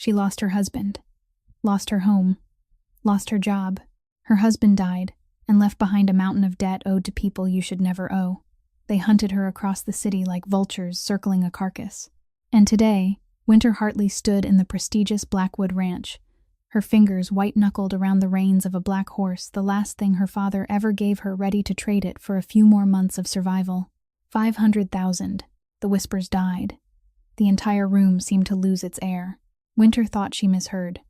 She lost her husband, lost her home, lost her job. Her husband died and left behind a mountain of debt owed to people you should never owe. They hunted her across the city like vultures circling a carcass. And today, Winter Hartley stood in the prestigious Blackwood Ranch, her fingers white-knuckled around the reins of a black horse, the last thing her father ever gave her, ready to trade it for a few more months of survival. 500,000. The whispers died. The entire room seemed to lose its air. Winter thought she misheard.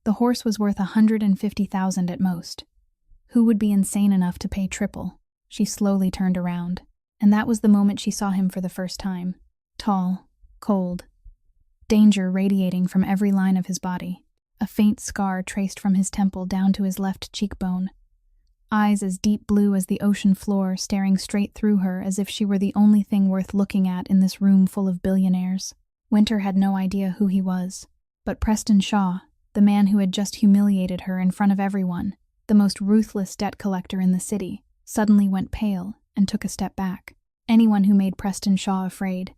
The horse was worth 150,000 at most. Who would be insane enough to pay triple? She slowly turned around, and that was the moment she saw him for the first time. Tall, cold, danger radiating from every line of his body. A faint scar traced from his temple down to his left cheekbone. Eyes as deep blue as the ocean floor, staring straight through her as if she were the only thing worth looking at in this room full of billionaires. Winter had no idea who he was, but Preston Shaw, the man who had just humiliated her in front of everyone, the most ruthless debt collector in the city, suddenly went pale and took a step back. Anyone who made Preston Shaw afraid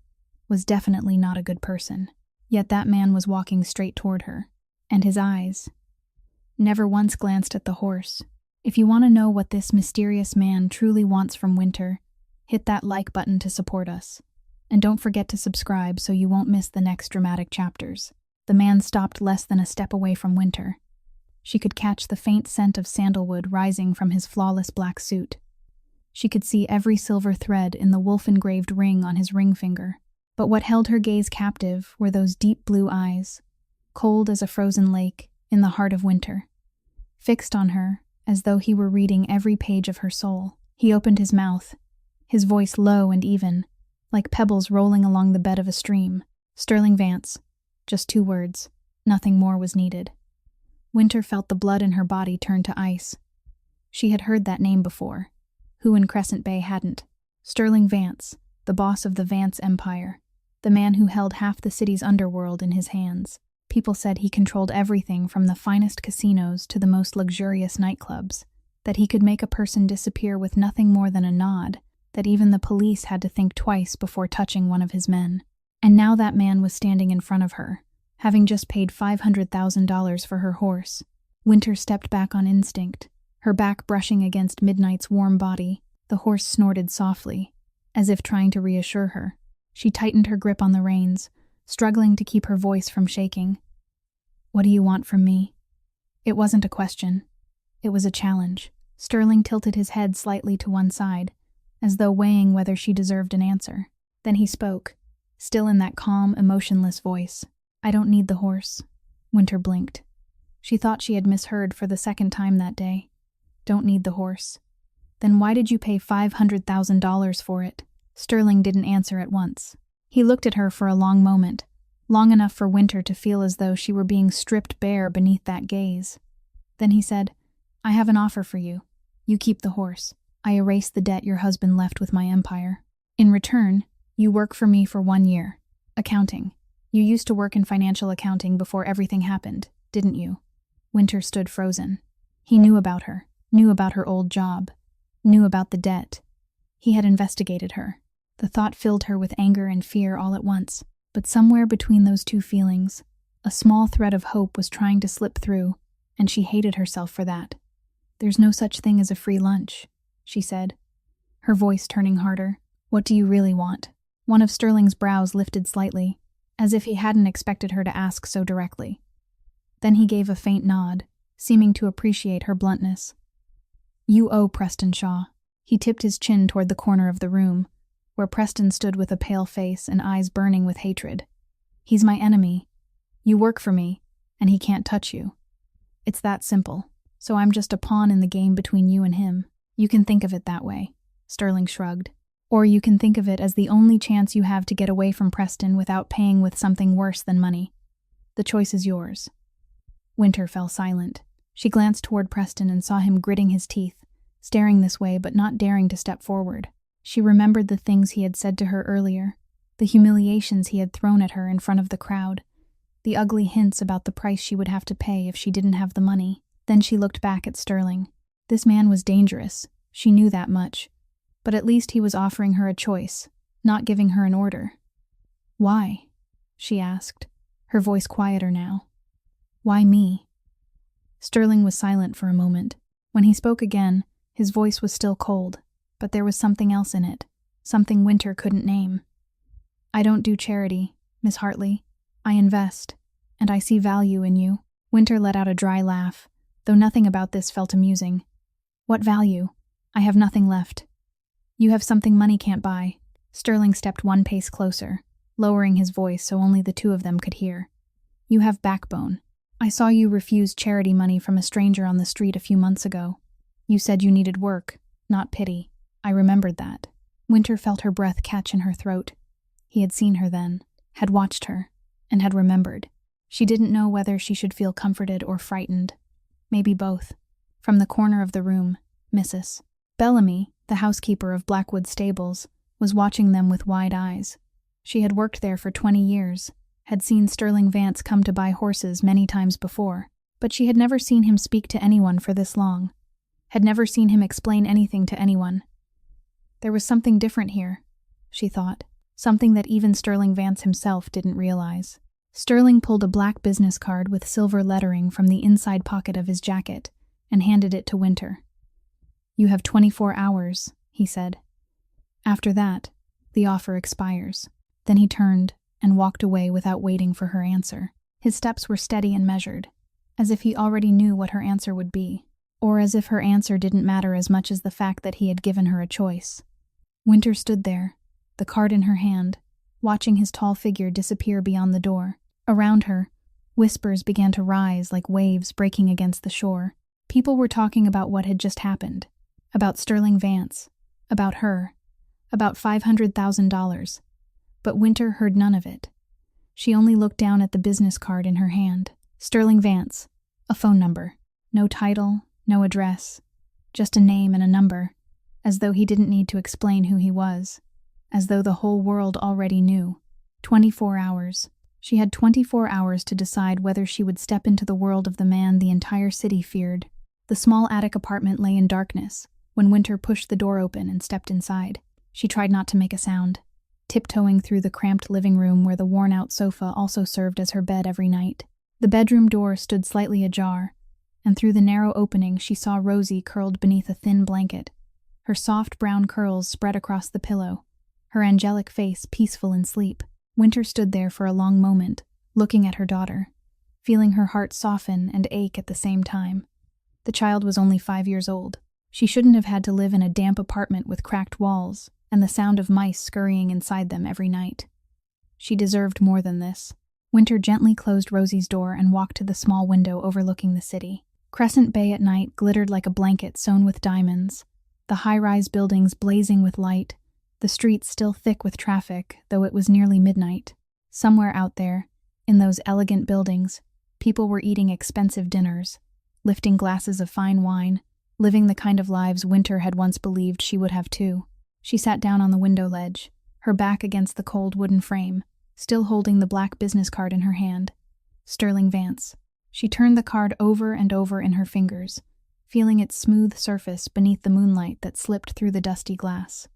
was definitely not a good person. Yet that man was walking straight toward her, and his eyes never once glanced at the horse. If you want to know what this mysterious man truly wants from Winter, hit that like button to support us. And don't forget to subscribe so you won't miss the next dramatic chapters. The man stopped less than a step away from Winter. She could catch the faint scent of sandalwood rising from his flawless black suit. She could see every silver thread in the wolf-engraved ring on his ring finger. But what held her gaze captive were those deep blue eyes, cold as a frozen lake in the heart of winter, fixed on her as though he were reading every page of her soul. He opened his mouth, his voice low and even, like pebbles rolling along the bed of a stream. Sterling Vance. Just 2 words. Nothing more was needed. Winter felt the blood in her body turn to ice. She had heard that name before. Who in Crescent Bay hadn't? Sterling Vance, the boss of the Vance Empire, the man who held half the city's underworld in his hands. People said he controlled everything from the finest casinos to the most luxurious nightclubs, that he could make a person disappear with nothing more than a nod, that even the police had to think twice before touching one of his men. And now that man was standing in front of her, having just paid $500,000 for her horse. Winter stepped back on instinct, her back brushing against Midnight's warm body. The horse snorted softly, as if trying to reassure her. She tightened her grip on the reins, struggling to keep her voice from shaking. "What do you want from me?" It wasn't a question. It was a challenge. Sterling tilted his head slightly to one side, as though weighing whether she deserved an answer. Then he spoke, still in that calm, emotionless voice. "I don't need the horse." Winter blinked. She thought she had misheard for the second time that day. "Don't need the horse. Then why did you pay $500,000 for it?" Sterling didn't answer at once. He looked at her for a long moment, long enough for Winter to feel as though she were being stripped bare beneath that gaze. Then he said, "I have an offer for you. You keep the horse. I erase the debt your husband left with my empire. In return, you work for me for 1 year. Accounting. You used to work in financial accounting before everything happened, didn't you?" Winter stood frozen. He knew about her old job, knew about the debt. He had investigated her. The thought filled her with anger and fear all at once. But somewhere between those two feelings, a small thread of hope was trying to slip through, and she hated herself for that. "There's no such thing as a free lunch," she said, her voice turning harder. "What do you really want?" One of Sterling's brows lifted slightly, as if he hadn't expected her to ask so directly. Then he gave a faint nod, seeming to appreciate her bluntness. "You owe Preston Shaw." He tipped his chin toward the corner of the room, where Preston stood with a pale face and eyes burning with hatred. "He's my enemy. You work for me, and he can't touch you. It's that simple. So I'm just a pawn in the game between you and him. You can think of it that way," Sterling shrugged. "Or you can think of it as the only chance you have to get away from Preston without paying with something worse than money. The choice is yours." Winter fell silent. She glanced toward Preston and saw him gritting his teeth, staring this way but not daring to step forward. She remembered the things he had said to her earlier, the humiliations he had thrown at her in front of the crowd, the ugly hints about the price she would have to pay if she didn't have the money. Then she looked back at Sterling. This man was dangerous, she knew that much, but at least he was offering her a choice, not giving her an order. "Why?" she asked, her voice quieter now. Why me? Sterling was silent for a moment. When he spoke again, his voice was still cold, but there was something else in it, something Winter couldn't name. I don't do charity, Miss Hartley. I invest, and I see value in you. Winter let out a dry laugh, though nothing about this felt amusing. What value? I have nothing left. You have something money can't buy. Sterling stepped one pace closer, lowering his voice so only the two of them could hear. You have backbone. I saw you refuse charity money from a stranger on the street a few months ago. You said you needed work, not pity. I remembered that. Winter felt her breath catch in her throat. He had seen her then, had watched her, and had remembered. She didn't know whether she should feel comforted or frightened. Maybe both. From the corner of the room, Mrs. Bellamy, the housekeeper of Blackwood Stables, was watching them with wide eyes. She had worked there for 20 years, had seen Sterling Vance come to buy horses many times before, but she had never seen him speak to anyone for this long, had never seen him explain anything to anyone. There was something different here, she thought, something that even Sterling Vance himself didn't realize. Sterling pulled a black business card with silver lettering from the inside pocket of his jacket and handed it to Winter. You have 24 hours, he said. After that, the offer expires. Then he turned and walked away without waiting for her answer. His steps were steady and measured, as if he already knew what her answer would be, or as if her answer didn't matter as much as the fact that he had given her a choice. Winter stood there, the card in her hand, watching his tall figure disappear beyond the door. Around her, whispers began to rise like waves breaking against the shore. People were talking about what had just happened, about Sterling Vance, about her, about $500,000. But Winter heard none of it. She only looked down at the business card in her hand. Sterling Vance, a phone number. No title, no address, just a name and a number, as though he didn't need to explain who he was, as though the whole world already knew. 24 hours. She had 24 hours to decide whether she would step into the world of the man the entire city feared. The small attic apartment lay in darkness when Winter pushed the door open and stepped inside. She tried not to make a sound, tiptoeing through the cramped living room where the worn-out sofa also served as her bed every night. The bedroom door stood slightly ajar, and through the narrow opening she saw Rosie curled beneath a thin blanket, her soft brown curls spread across the pillow, her angelic face peaceful in sleep. Winter stood there for a long moment, looking at her daughter, feeling her heart soften and ache at the same time. The child was only 5 years old. She shouldn't have had to live in a damp apartment with cracked walls and the sound of mice scurrying inside them every night. She deserved more than this. Winter gently closed Rosie's door and walked to the small window overlooking the city. Crescent Bay at night glittered like a blanket sewn with diamonds, the high-rise buildings blazing with light, the streets still thick with traffic, though it was nearly midnight. Somewhere out there, in those elegant buildings, people were eating expensive dinners, lifting glasses of fine wine, living the kind of lives Winter had once believed she would have too. She sat down on the window ledge, her back against the cold wooden frame, still holding the black business card in her hand. Sterling Vance. She turned the card over and over in her fingers, feeling its smooth surface beneath the moonlight that slipped through the dusty glass.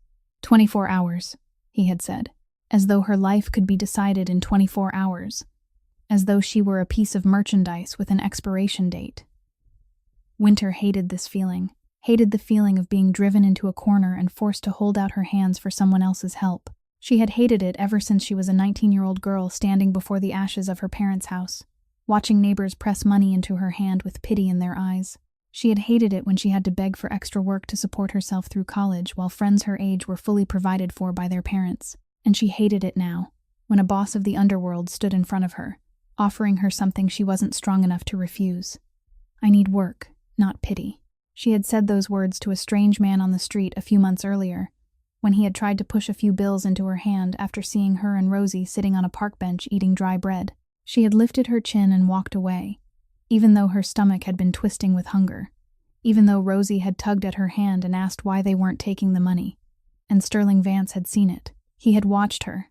24 hours, he had said, as though her life could be decided in 24 hours, as though she were a piece of merchandise with an expiration date. Winter hated this feeling, hated the feeling of being driven into a corner and forced to hold out her hands for someone else's help. She had hated it ever since she was a 19-year-old girl standing before the ashes of her parents' house, watching neighbors press money into her hand with pity in their eyes. She had hated it when she had to beg for extra work to support herself through college while friends her age were fully provided for by their parents. And she hated it now, when a boss of the underworld stood in front of her, offering her something she wasn't strong enough to refuse. I need work, not pity. She had said those words to a strange man on the street a few months earlier, when he had tried to push a few bills into her hand after seeing her and Rosie sitting on a park bench eating dry bread. She had lifted her chin and walked away, even though her stomach had been twisting with hunger, even though Rosie had tugged at her hand and asked why they weren't taking the money. And Sterling Vance had seen it. He had watched her.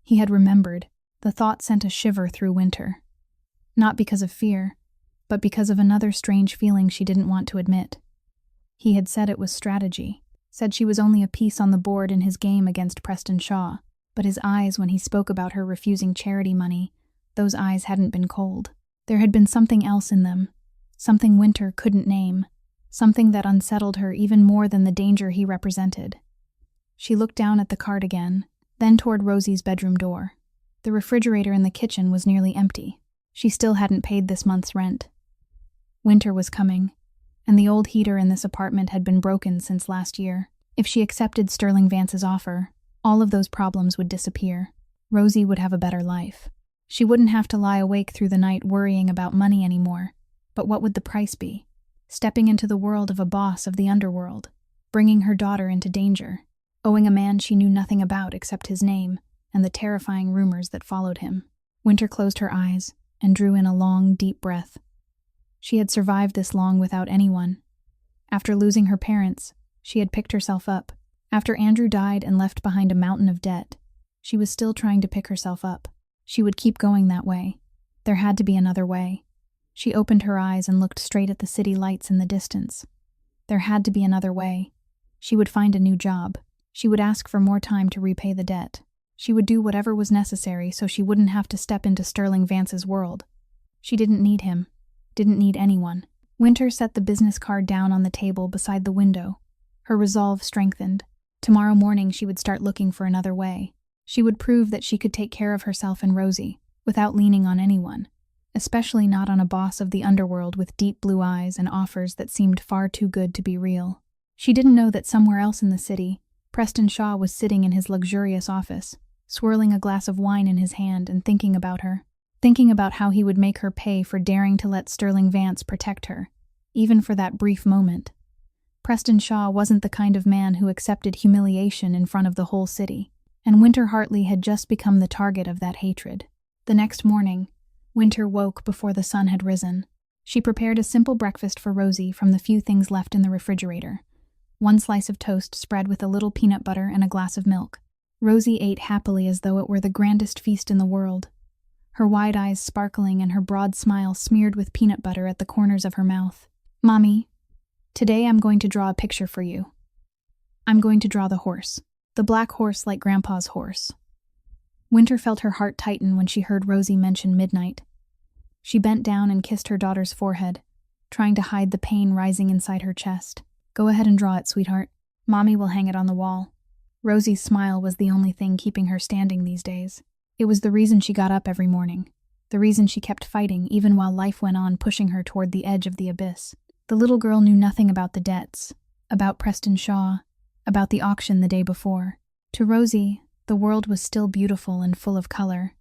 He had remembered. The thought sent a shiver through Winter. Not because of fear, but because of another strange feeling she didn't want to admit. He had said it was strategy, said she was only a piece on the board in his game against Preston Shaw, but his eyes when he spoke about her refusing charity money Those eyes hadn't been cold. There had been something else in them, something Winter couldn't name, something that unsettled her even more than the danger he represented. She looked down at the card again, then toward Rosie's bedroom door. The refrigerator in the kitchen was nearly empty. She still hadn't paid this month's rent. Winter was coming, and the old heater in this apartment had been broken since last year. If she accepted Sterling Vance's offer, all of those problems would disappear. Rosie would have a better life. She wouldn't have to lie awake through the night worrying about money anymore. But what would the price be? Stepping into the world of a boss of the underworld, bringing her daughter into danger, owing a man she knew nothing about except his name and the terrifying rumors that followed him. Winter closed her eyes and drew in a long, deep breath. She had survived this long without anyone. After losing her parents, she had picked herself up. After Andrew died and left behind a mountain of debt, she was still trying to pick herself up. She would keep going that way. There had to be another way. She opened her eyes and looked straight at the city lights in the distance. There had to be another way. She would find a new job. She would ask for more time to repay the debt. She would do whatever was necessary so she wouldn't have to step into Sterling Vance's world. She didn't need him. Didn't need anyone. Winter set the business card down on the table beside the window. Her resolve strengthened. Tomorrow morning she would start looking for another way. She would prove that she could take care of herself and Rosie, without leaning on anyone, especially not on a boss of the underworld with deep blue eyes and offers that seemed far too good to be real. She didn't know that somewhere else in the city, Preston Shaw was sitting in his luxurious office, swirling a glass of wine in his hand and thinking about her, thinking about how he would make her pay for daring to let Sterling Vance protect her, even for that brief moment. Preston Shaw wasn't the kind of man who accepted humiliation in front of the whole city, and Winter Hartley had just become the target of that hatred. The next morning, Winter woke before the sun had risen. She prepared a simple breakfast for Rosie from the few things left in the refrigerator. One slice of toast spread with a little peanut butter and a glass of milk. Rosie ate happily as though it were the grandest feast in the world, her wide eyes sparkling and her broad smile smeared with peanut butter at the corners of her mouth. "Mommy, today I'm going to draw a picture for you. I'm going to draw the horse. The black horse like Grandpa's horse." Winter felt her heart tighten when she heard Rosie mention midnight. She bent down and kissed her daughter's forehead, trying to hide the pain rising inside her chest. "Go ahead and draw it, sweetheart. Mommy will hang it on the wall." Rosie's smile was the only thing keeping her standing these days. It was the reason she got up every morning, the reason she kept fighting even while life went on pushing her toward the edge of the abyss. The little girl knew nothing about the debts, about Preston Shaw, about the auction the day before. To Rosie, the world was still beautiful and full of color,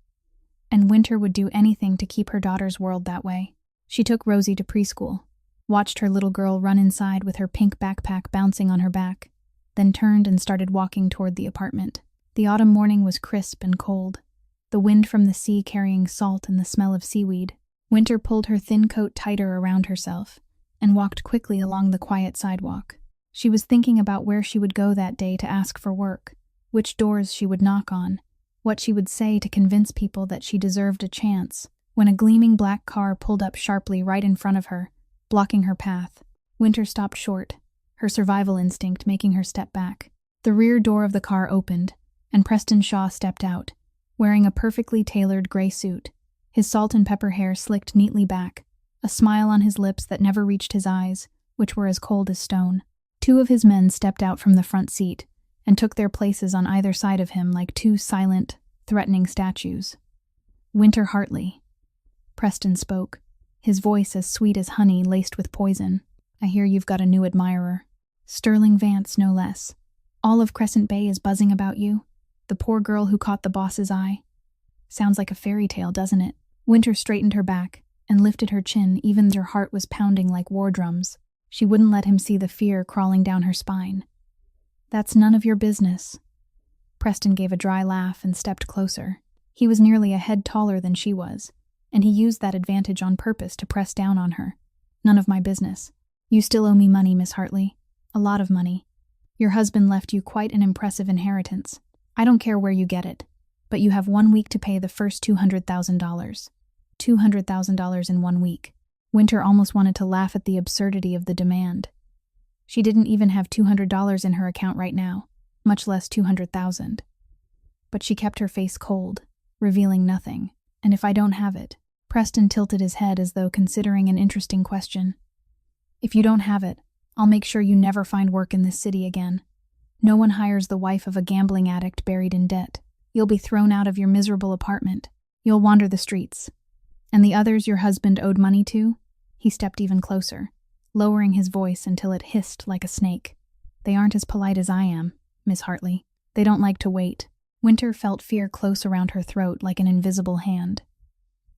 and Winter would do anything to keep her daughter's world that way. She took Rosie to preschool, watched her little girl run inside with her pink backpack bouncing on her back, then turned and started walking toward the apartment. The autumn morning was crisp and cold, the wind from the sea carrying salt and the smell of seaweed. Winter pulled her thin coat tighter around herself and walked quickly along the quiet sidewalk. She was thinking about where she would go that day to ask for work, which doors she would knock on, what she would say to convince people that she deserved a chance, when a gleaming black car pulled up sharply right in front of her, blocking her path. Winter stopped short, her survival instinct making her step back. The rear door of the car opened, and Preston Shaw stepped out, wearing a perfectly tailored gray suit, his salt and pepper hair slicked neatly back, a smile on his lips that never reached his eyes, which were as cold as stone. Two of his men stepped out from the front seat and took their places on either side of him like two silent, threatening statues. "Winter Hartley," Preston spoke, his voice as sweet as honey laced with poison. "I hear you've got a new admirer. Sterling Vance, no less. All of Crescent Bay is buzzing about you. The poor girl who caught the boss's eye. Sounds like a fairy tale, doesn't it?" Winter straightened her back and lifted her chin even as her heart was pounding like war drums. She wouldn't let him see the fear crawling down her spine. "That's none of your business." Preston gave a dry laugh and stepped closer. He was nearly a head taller than she was, and he used that advantage on purpose to press down on her. "None of my business. You still owe me money, Miss Hartley. A lot of money. Your husband left you quite an impressive inheritance. I don't care where you get it, but you have 1 week to pay the first $200,000. $200,000 in 1 week. Winter almost wanted to laugh at the absurdity of the demand. She didn't even have $200 in her account right now, much less $200,000. But she kept her face cold, revealing nothing. And if I don't have it? Preston tilted his head as though considering an interesting question. If you don't have it, I'll make sure you never find work in this city again. No one hires the wife of a gambling addict buried in debt. You'll be thrown out of your miserable apartment. You'll wander the streets. And the others your husband owed money to? He stepped even closer, lowering his voice until it hissed like a snake. They aren't as polite as I am, Miss Hartley. They don't like to wait. Winter felt fear close around her throat like an invisible hand.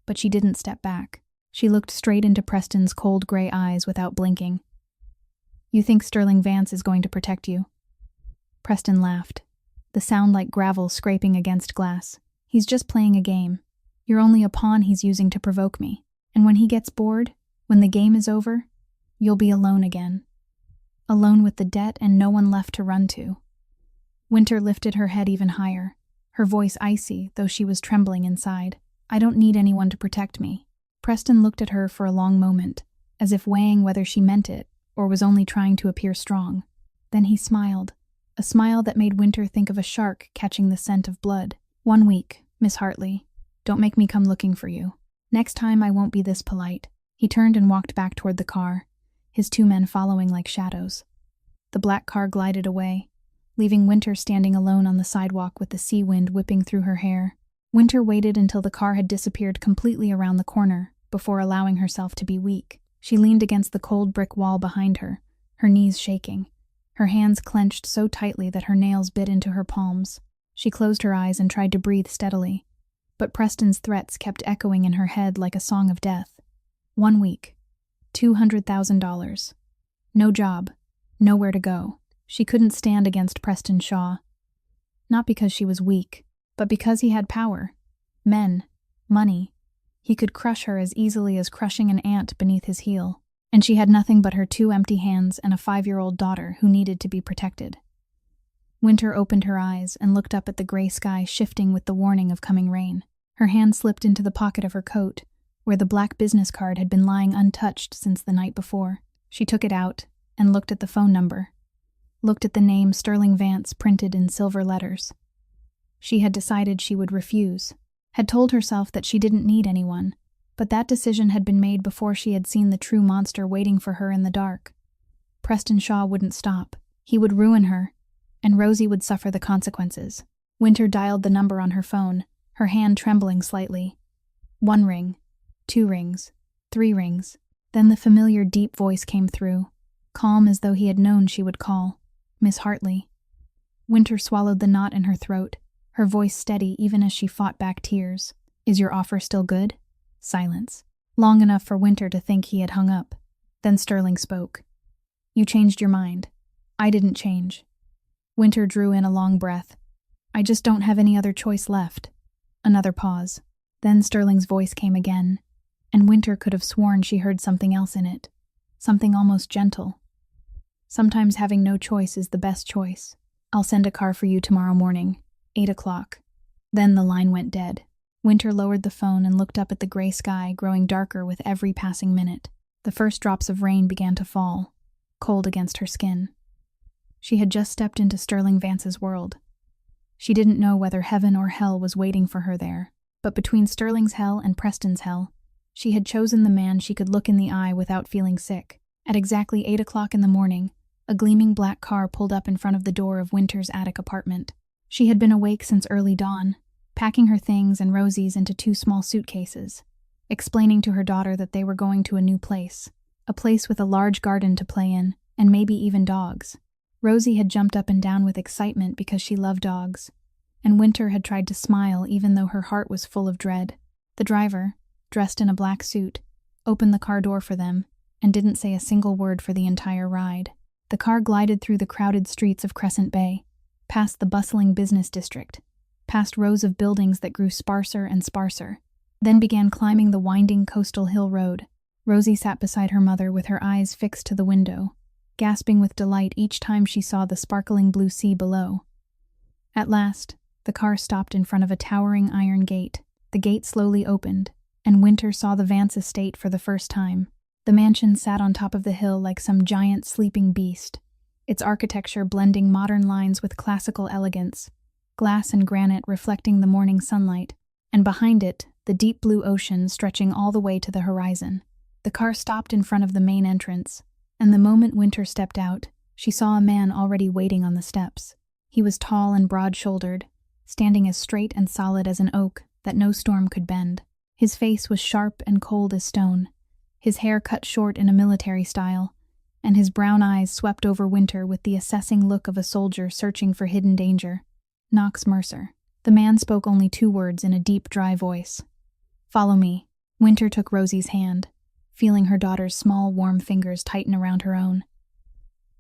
But she didn't step back. She looked straight into Preston's cold gray eyes without blinking. You think Sterling Vance is going to protect you? Preston laughed, the sound like gravel scraping against glass. He's just playing a game. You're only a pawn he's using to provoke me. And when he gets bored, when the game is over, you'll be alone again. Alone with the debt and no one left to run to. Winter lifted her head even higher, her voice icy, though she was trembling inside. I don't need anyone to protect me. Preston looked at her for a long moment, as if weighing whether she meant it or was only trying to appear strong. Then he smiled, a smile that made Winter think of a shark catching the scent of blood. 1 week, Miss Hartley. Don't make me come looking for you. Next time I won't be this polite. He turned and walked back toward the car, his 2 men following like shadows. The black car glided away, leaving Winter standing alone on the sidewalk with the sea wind whipping through her hair. Winter waited until the car had disappeared completely around the corner before allowing herself to be weak. She leaned against the cold brick wall behind her, her knees shaking, her hands clenched so tightly that her nails bit into her palms. She closed her eyes and tried to breathe steadily, but Preston's threats kept echoing in her head like a song of death. 1 week, $200,000. No job, nowhere to go. She couldn't stand against Preston Shaw. Not because she was weak, but because he had power, men, money. He could crush her as easily as crushing an ant beneath his heel, and she had nothing but her 2 empty hands and a 5-year-old daughter who needed to be protected. Winter opened her eyes and looked up at the gray sky shifting with the warning of coming rain. Her hand slipped into the pocket of her coat, where the black business card had been lying untouched since the night before. She took it out and looked at the phone number, looked at the name Sterling Vance printed in silver letters. She had decided she would refuse, had told herself that she didn't need anyone, but that decision had been made before she had seen the true monster waiting for her in the dark. Preston Shaw wouldn't stop. He would ruin her, and Rosie would suffer the consequences. Winter dialed the number on her phone, her hand trembling slightly. 1 ring, 2 rings, 3 rings. Then the familiar deep voice came through, calm as though he had known she would call. Miss Hartley. Winter swallowed the knot in her throat, her voice steady even as she fought back tears. Is your offer still good? Silence. Long enough for Winter to think he had hung up. Then Sterling spoke. You changed your mind. I didn't change. Winter drew in a long breath. I just don't have any other choice left. Another pause. Then Sterling's voice came again, and Winter could have sworn she heard something else in it. Something almost gentle. Sometimes having no choice is the best choice. I'll send a car for you tomorrow morning, 8 o'clock. Then the line went dead. Winter lowered the phone and looked up at the gray sky growing darker with every passing minute. The first drops of rain began to fall, cold against her skin. She had just stepped into Sterling Vance's world. She didn't know whether heaven or hell was waiting for her there, but between Sterling's hell and Preston's hell, she had chosen the man she could look in the eye without feeling sick. At exactly 8 o'clock in the morning, a gleaming black car pulled up in front of the door of Winter's attic apartment. She had been awake since early dawn, packing her things and Rosie's into 2 small suitcases, explaining to her daughter that they were going to a new place, a place with a large garden to play in, and maybe even dogs. Rosie had jumped up and down with excitement because she loved dogs, and Winter had tried to smile even though her heart was full of dread. The driver, dressed in a black suit, opened the car door for them and didn't say a single word for the entire ride. The car glided through the crowded streets of Crescent Bay, past the bustling business district, past rows of buildings that grew sparser and sparser, then began climbing the winding coastal hill road. Rosie sat beside her mother with her eyes fixed to the window, gasping with delight each time she saw the sparkling blue sea below. At last, the car stopped in front of a towering iron gate. The gate slowly opened, and Winter saw the Vance estate for the first time. The mansion sat on top of the hill like some giant sleeping beast, its architecture blending modern lines with classical elegance, glass and granite reflecting the morning sunlight, and behind it, the deep blue ocean stretching all the way to the horizon. The car stopped in front of the main entrance, and the moment Winter stepped out, she saw a man already waiting on the steps. He was tall and broad-shouldered, standing as straight and solid as an oak that no storm could bend. His face was sharp and cold as stone, his hair cut short in a military style, and his brown eyes swept over Winter with the assessing look of a soldier searching for hidden danger. Knox Mercer. The man spoke only 2 words in a deep, dry voice. "Follow me." Winter took Rosie's hand, feeling her daughter's small, warm fingers tighten around her own.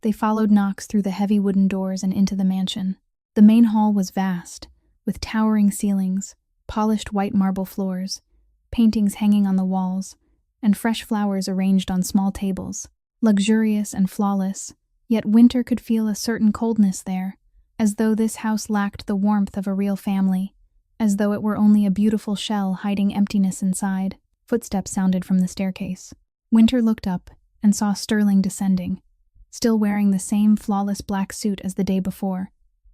They followed Knox through the heavy wooden doors and into the mansion. The main hall was vast, with towering ceilings, polished white marble floors, paintings hanging on the walls, and fresh flowers arranged on small tables. Luxurious and flawless, yet Winter could feel a certain coldness there, as though this house lacked the warmth of a real family, as though it were only a beautiful shell hiding emptiness inside. Footsteps sounded from the staircase. Winter looked up and saw Sterling descending, still wearing the same flawless black suit as the day before,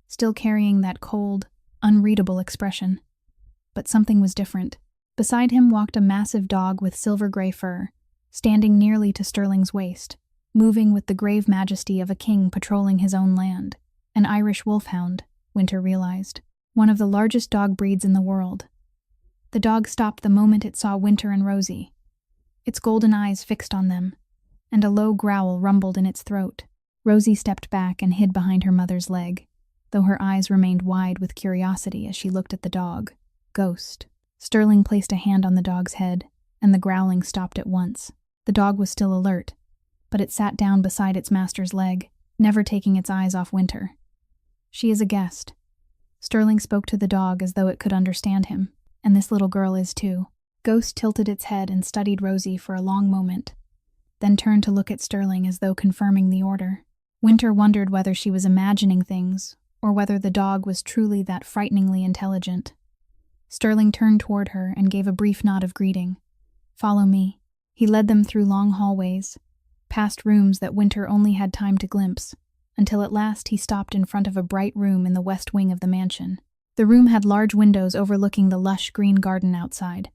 still carrying that cold, unreadable expression. But something was different. Beside him walked a massive dog with silver-gray fur, standing nearly to Sterling's waist, moving with the grave majesty of a king patrolling his own land. An Irish wolfhound, Winter realized, one of the largest dog breeds in the world. The dog stopped the moment it saw Winter and Rosie, its golden eyes fixed on them, and a low growl rumbled in its throat. Rosie stepped back and hid behind her mother's leg, though her eyes remained wide with curiosity as she looked at the dog. Ghost. Sterling placed a hand on the dog's head, and the growling stopped at once. The dog was still alert, but it sat down beside its master's leg, never taking its eyes off Winter. "She is a guest." Sterling spoke to the dog as though it could understand him, "and this little girl is too." Ghost tilted its head and studied Rosie for a long moment, then turned to look at Sterling as though confirming the order. Winter wondered whether she was imagining things, or whether the dog was truly that frighteningly intelligent. Sterling turned toward her and gave a brief nod of greeting. "Follow me." He led them through long hallways, past rooms that Winter only had time to glimpse, until at last he stopped in front of a bright room in the west wing of the mansion. The room had large windows overlooking the lush green garden outside,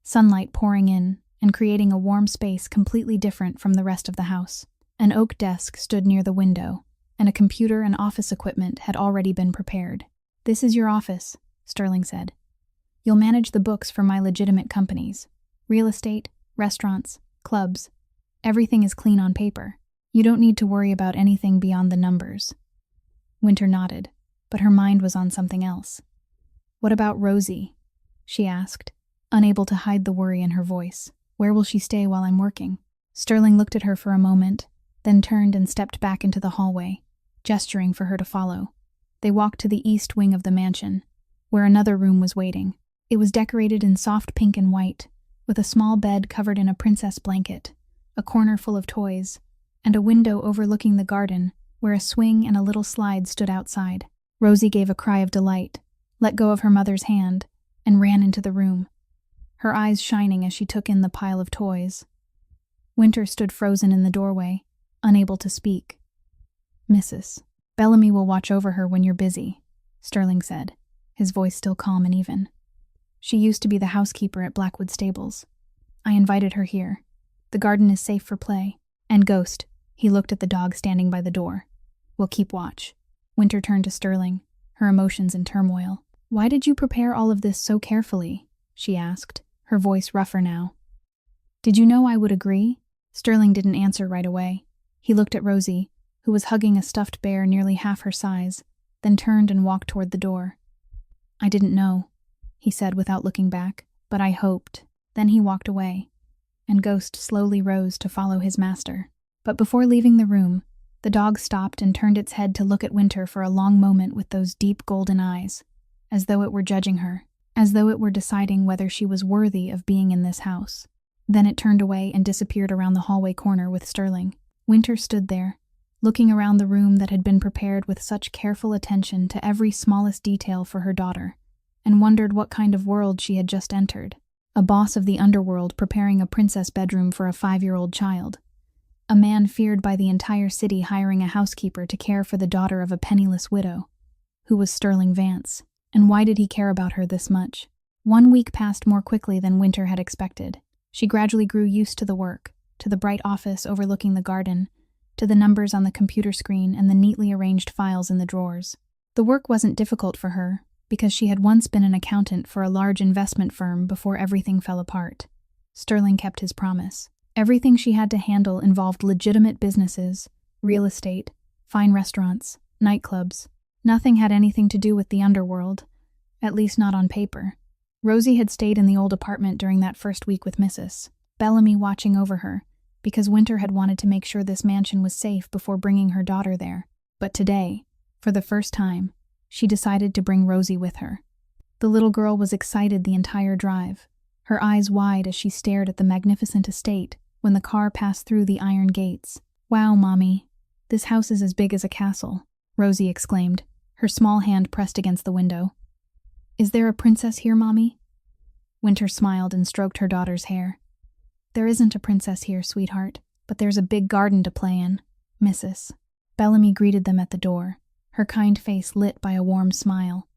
sunlight pouring in and creating a warm space completely different from the rest of the house. An oak desk stood near the window, and a computer and office equipment had already been prepared. "This is your office," Sterling said. "You'll manage the books for my legitimate companies. Real estate, restaurants, clubs. Everything is clean on paper. You don't need to worry about anything beyond the numbers." Winter nodded, but her mind was on something else. "What about Rosie?" she asked, unable to hide the worry in her voice. "Where will she stay while I'm working?" Sterling looked at her for a moment, then turned and stepped back into the hallway, gesturing for her to follow. They walked to the east wing of the mansion, where another room was waiting. It was decorated in soft pink and white, with a small bed covered in a princess blanket, a corner full of toys, and a window overlooking the garden where a swing and a little slide stood outside. Rosie gave a cry of delight, let go of her mother's hand, and ran into the room, her eyes shining as she took in the pile of toys. Winter stood frozen in the doorway, unable to speak. "Mrs. Bellamy will watch over her when you're busy," Sterling said, his voice still calm and even. "She used to be the housekeeper at Blackwood Stables. I invited her here. The garden is safe for play. And Ghost," he looked at the dog standing by the door, "will keep watch." Winter turned to Sterling, her emotions in turmoil. "Why did you prepare all of this so carefully?" she asked, her voice rougher now. "Did you know I would agree?" Sterling didn't answer right away. He looked at Rosie, who was hugging a stuffed bear nearly half her size, then turned and walked toward the door. "I didn't know," he said without looking back, "but I hoped." Then he walked away, and Ghost slowly rose to follow his master. But before leaving the room, the dog stopped and turned its head to look at Winter for a long moment with those deep golden eyes, as though it were judging her, as though it were deciding whether she was worthy of being in this house. Then it turned away and disappeared around the hallway corner with Sterling. Winter stood there, looking around the room that had been prepared with such careful attention to every smallest detail for her daughter, and wondered what kind of world she had just entered. A boss of the underworld preparing a princess bedroom for a 5-year-old child. A man feared by the entire city hiring a housekeeper to care for the daughter of a penniless widow. Who was Sterling Vance, and why did he care about her this much? 1 week passed more quickly than Winter had expected. She gradually grew used to the work, to the bright office overlooking the garden, to the numbers on the computer screen and the neatly arranged files in the drawers. The work wasn't difficult for her, because she had once been an accountant for a large investment firm before everything fell apart. Sterling kept his promise. Everything she had to handle involved legitimate businesses, real estate, fine restaurants, nightclubs. Nothing had anything to do with the underworld, at least not on paper. Rosie had stayed in the old apartment during that first week with Mrs. Bellamy watching over her, because Winter had wanted to make sure this mansion was safe before bringing her daughter there. But today, for the first time, she decided to bring Rosie with her. The little girl was excited the entire drive, her eyes wide as she stared at the magnificent estate when the car passed through the iron gates. "Wow, Mommy, this house is as big as a castle," Rosie exclaimed, her small hand pressed against the window. "Is there a princess here, Mommy?" Winter smiled and stroked her daughter's hair. "There isn't a princess here, sweetheart, but there's a big garden to play in." Mrs. Bellamy greeted them at the door, her kind face lit by a warm smile.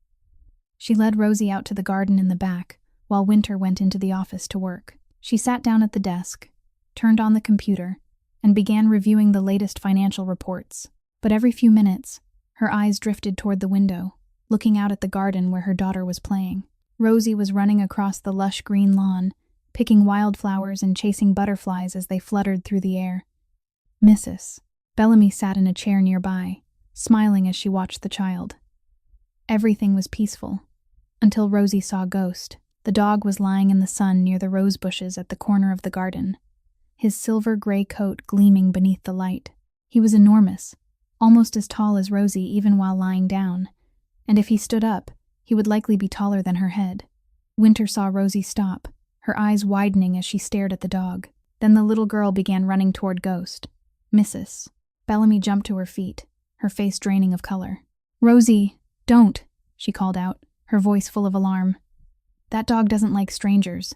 She led Rosie out to the garden in the back, while Winter went into the office to work. She sat down at the desk, turned on the computer, and began reviewing the latest financial reports. But every few minutes, her eyes drifted toward the window, looking out at the garden where her daughter was playing. Rosie was running across the lush green lawn, picking wildflowers and chasing butterflies as they fluttered through the air. Mrs. Bellamy sat in a chair nearby, smiling as she watched the child. Everything was peaceful, until Rosie saw Ghost. The dog was lying in the sun near the rose bushes at the corner of the garden, his silver-gray coat gleaming beneath the light. He was enormous, almost as tall as Rosie even while lying down, and if he stood up, he would likely be taller than her head. Winter saw Rosie stop, her eyes widening as she stared at the dog. Then the little girl began running toward Ghost. Mrs. Bellamy jumped to her feet, her face draining of color. "Rosie, don't," she called out, her voice full of alarm. "That dog doesn't like strangers."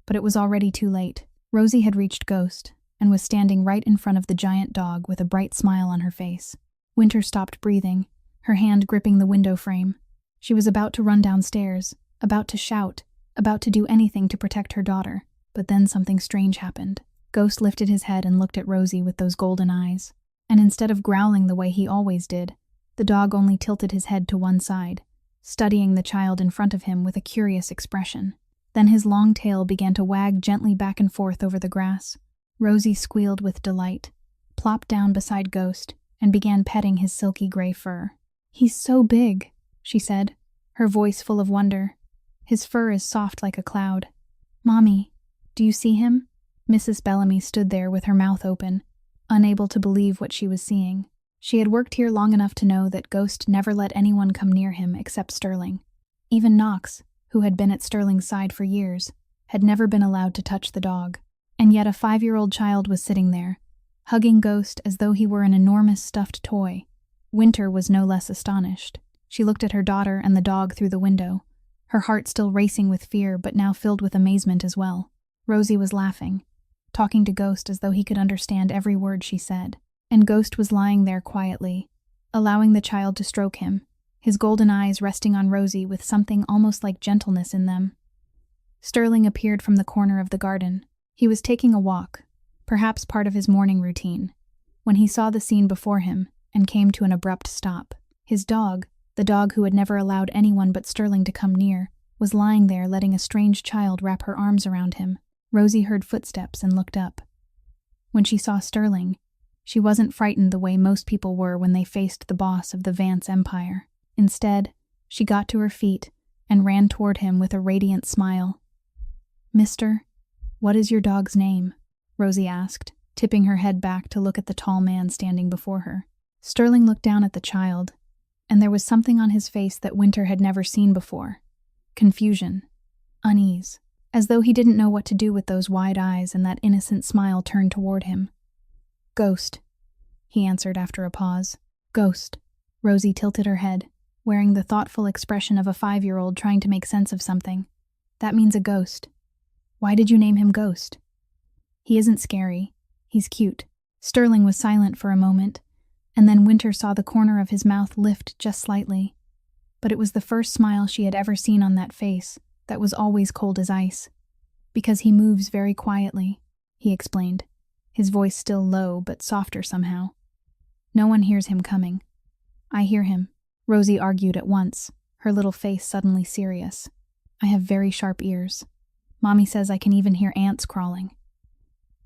But it was already too late. Rosie had reached Ghost and was standing right in front of the giant dog with a bright smile on her face. Winter stopped breathing, her hand gripping the window frame. She was about to run downstairs, about to shout, about to do anything to protect her daughter. But then something strange happened. Ghost lifted his head and looked at Rosie with those golden eyes. And instead of growling the way he always did, the dog only tilted his head to one side, studying the child in front of him with a curious expression. Then his long tail began to wag gently back and forth over the grass. Rosie squealed with delight, plopped down beside Ghost, and began petting his silky gray fur. "He's so big," she said, her voice full of wonder. "His fur is soft like a cloud." "Mommy, do you see him?" Mrs. Bellamy stood there with her mouth open, unable to believe what she was seeing. She had worked here long enough to know that Ghost never let anyone come near him except Sterling. Even Knox, who had been at Sterling's side for years, had never been allowed to touch the dog. And yet a 5-year-old child was sitting there, hugging Ghost as though he were an enormous stuffed toy. Winter was no less astonished. She looked at her daughter and the dog through the window, her heart still racing with fear but now filled with amazement as well. Rosie was laughing, talking to Ghost as though he could understand every word she said. And Ghost was lying there quietly, allowing the child to stroke him, his golden eyes resting on Rosie with something almost like gentleness in them. Sterling appeared from the corner of the garden. He was taking a walk, perhaps part of his morning routine, when he saw the scene before him and came to an abrupt stop. His dog, the dog who had never allowed anyone but Sterling to come near, was lying there letting a strange child wrap her arms around him. Rosie heard footsteps and looked up. When she saw Sterling, she wasn't frightened the way most people were when they faced the boss of the Vance Empire. Instead, she got to her feet and ran toward him with a radiant smile. "Mister, what is your dog's name?" Rosie asked, tipping her head back to look at the tall man standing before her. Sterling looked down at the child, and there was something on his face that Winter had never seen before. Confusion, unease, as though he didn't know what to do with those wide eyes and that innocent smile turned toward him. "Ghost," he answered after a pause. "Ghost." Rosie tilted her head, wearing the thoughtful expression of a 5-year-old trying to make sense of something. "That means a ghost. Why did you name him Ghost?" "He isn't scary. He's cute." Sterling was silent for a moment, and then Winter saw the corner of his mouth lift just slightly. But it was the first smile she had ever seen on that face that was always cold as ice. Because he moves very quietly, he explained, his voice still low but softer somehow. No one hears him coming. I hear him, Rosie argued at once, her little face suddenly serious. I have very sharp ears. Mommy says I can even hear ants crawling.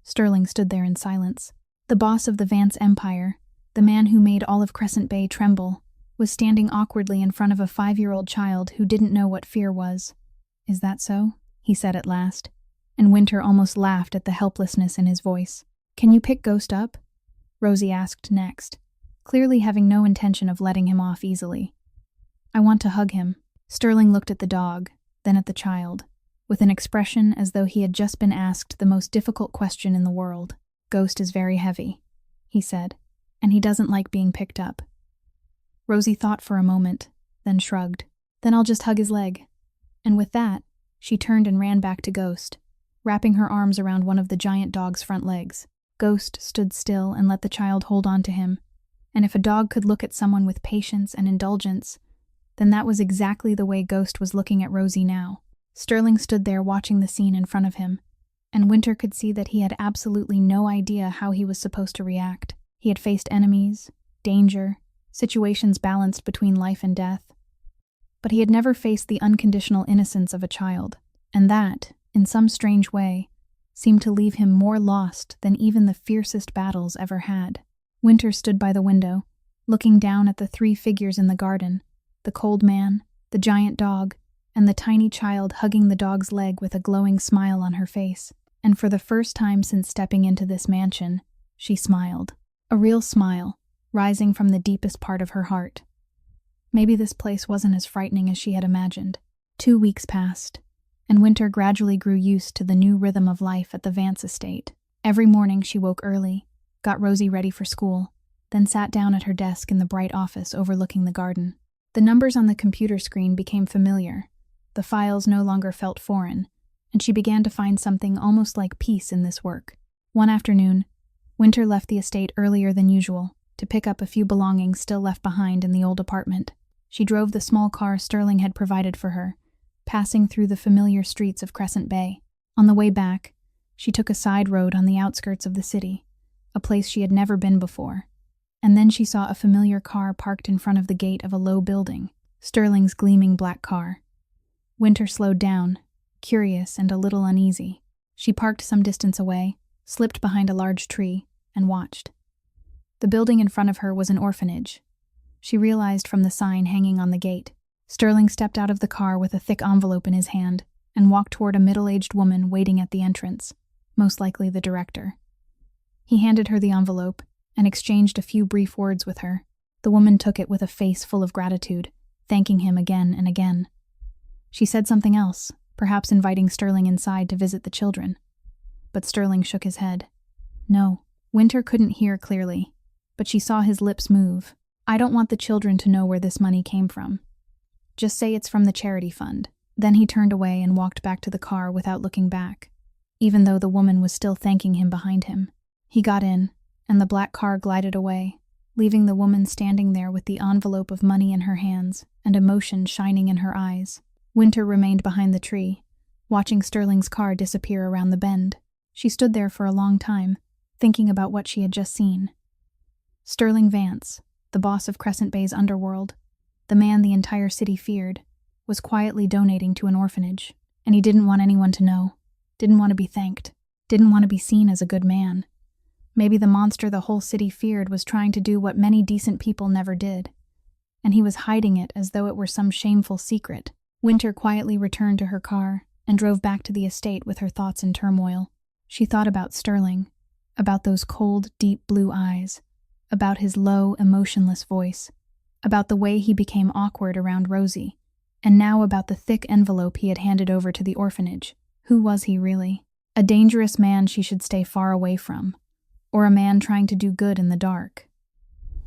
Sterling stood there in silence. The boss of the Vance Empire, the man who made all of Crescent Bay tremble, was standing awkwardly in front of a 5-year-old child who didn't know what fear was. Is that so? He said at last, and Winter almost laughed at the helplessness in his voice. Can you pick Ghost up? Rosie asked next, clearly having no intention of letting him off easily. I want to hug him. Sterling looked at the dog, then at the child, with an expression as though he had just been asked the most difficult question in the world. Ghost is very heavy, he said, and he doesn't like being picked up. Rosie thought for a moment, then shrugged. Then I'll just hug his leg. And with that, she turned and ran back to Ghost, wrapping her arms around one of the giant dog's front legs. Ghost stood still and let the child hold on to him, and if a dog could look at someone with patience and indulgence, then that was exactly the way Ghost was looking at Rosie now. Sterling stood there watching the scene in front of him, and Winter could see that he had absolutely no idea how he was supposed to react. He had faced enemies, danger, situations balanced between life and death, but he had never faced the unconditional innocence of a child, and that, in some strange way, seemed to leave him more lost than even the fiercest battles ever had. Winter stood by the window, looking down at the 3 figures in the garden, the cold man, the giant dog, and the tiny child hugging the dog's leg with a glowing smile on her face. And for the first time since stepping into this mansion, she smiled. A real smile, rising from the deepest part of her heart. Maybe this place wasn't as frightening as she had imagined. 2 weeks passed, and Winter gradually grew used to the new rhythm of life at the Vance estate. Every morning she woke early, got Rosie ready for school, then sat down at her desk in the bright office overlooking the garden. The numbers on the computer screen became familiar. The files no longer felt foreign, and she began to find something almost like peace in this work. One afternoon, Winter left the estate earlier than usual to pick up a few belongings still left behind in the old apartment. She drove the small car Sterling had provided for her, passing through the familiar streets of Crescent Bay. On the way back, she took a side road on the outskirts of the city, a place she had never been before, and then she saw a familiar car parked in front of the gate of a low building, Sterling's gleaming black car. Winter slowed down, curious and a little uneasy. She parked some distance away, slipped behind a large tree, and watched. The building in front of her was an orphanage. She realized from the sign hanging on the gate. Sterling stepped out of the car with a thick envelope in his hand and walked toward a middle-aged woman waiting at the entrance, most likely the director. He handed her the envelope and exchanged a few brief words with her. The woman took it with a face full of gratitude, thanking him again and again. She said something else, perhaps inviting Sterling inside to visit the children. But Sterling shook his head. No, Winter couldn't hear clearly, but she saw his lips move. I don't want the children to know where this money came from. Just say it's from the charity fund. Then he turned away and walked back to the car without looking back, even though the woman was still thanking him behind him. He got in, and the black car glided away, leaving the woman standing there with the envelope of money in her hands and emotion shining in her eyes. Winter remained behind the tree, watching Sterling's car disappear around the bend. She stood there for a long time, thinking about what she had just seen. Sterling Vance, the boss of Crescent Bay's underworld, the man the entire city feared, was quietly donating to an orphanage, and he didn't want anyone to know, didn't want to be thanked, didn't want to be seen as a good man. Maybe the monster the whole city feared was trying to do what many decent people never did, and he was hiding it as though it were some shameful secret. Winter quietly returned to her car and drove back to the estate with her thoughts in turmoil. She thought about Sterling, about those cold, deep blue eyes, about his low, emotionless voice, about the way he became awkward around Rosie, and now about the thick envelope he had handed over to the orphanage. Who was he really? A dangerous man she should stay far away from, or a man trying to do good in the dark?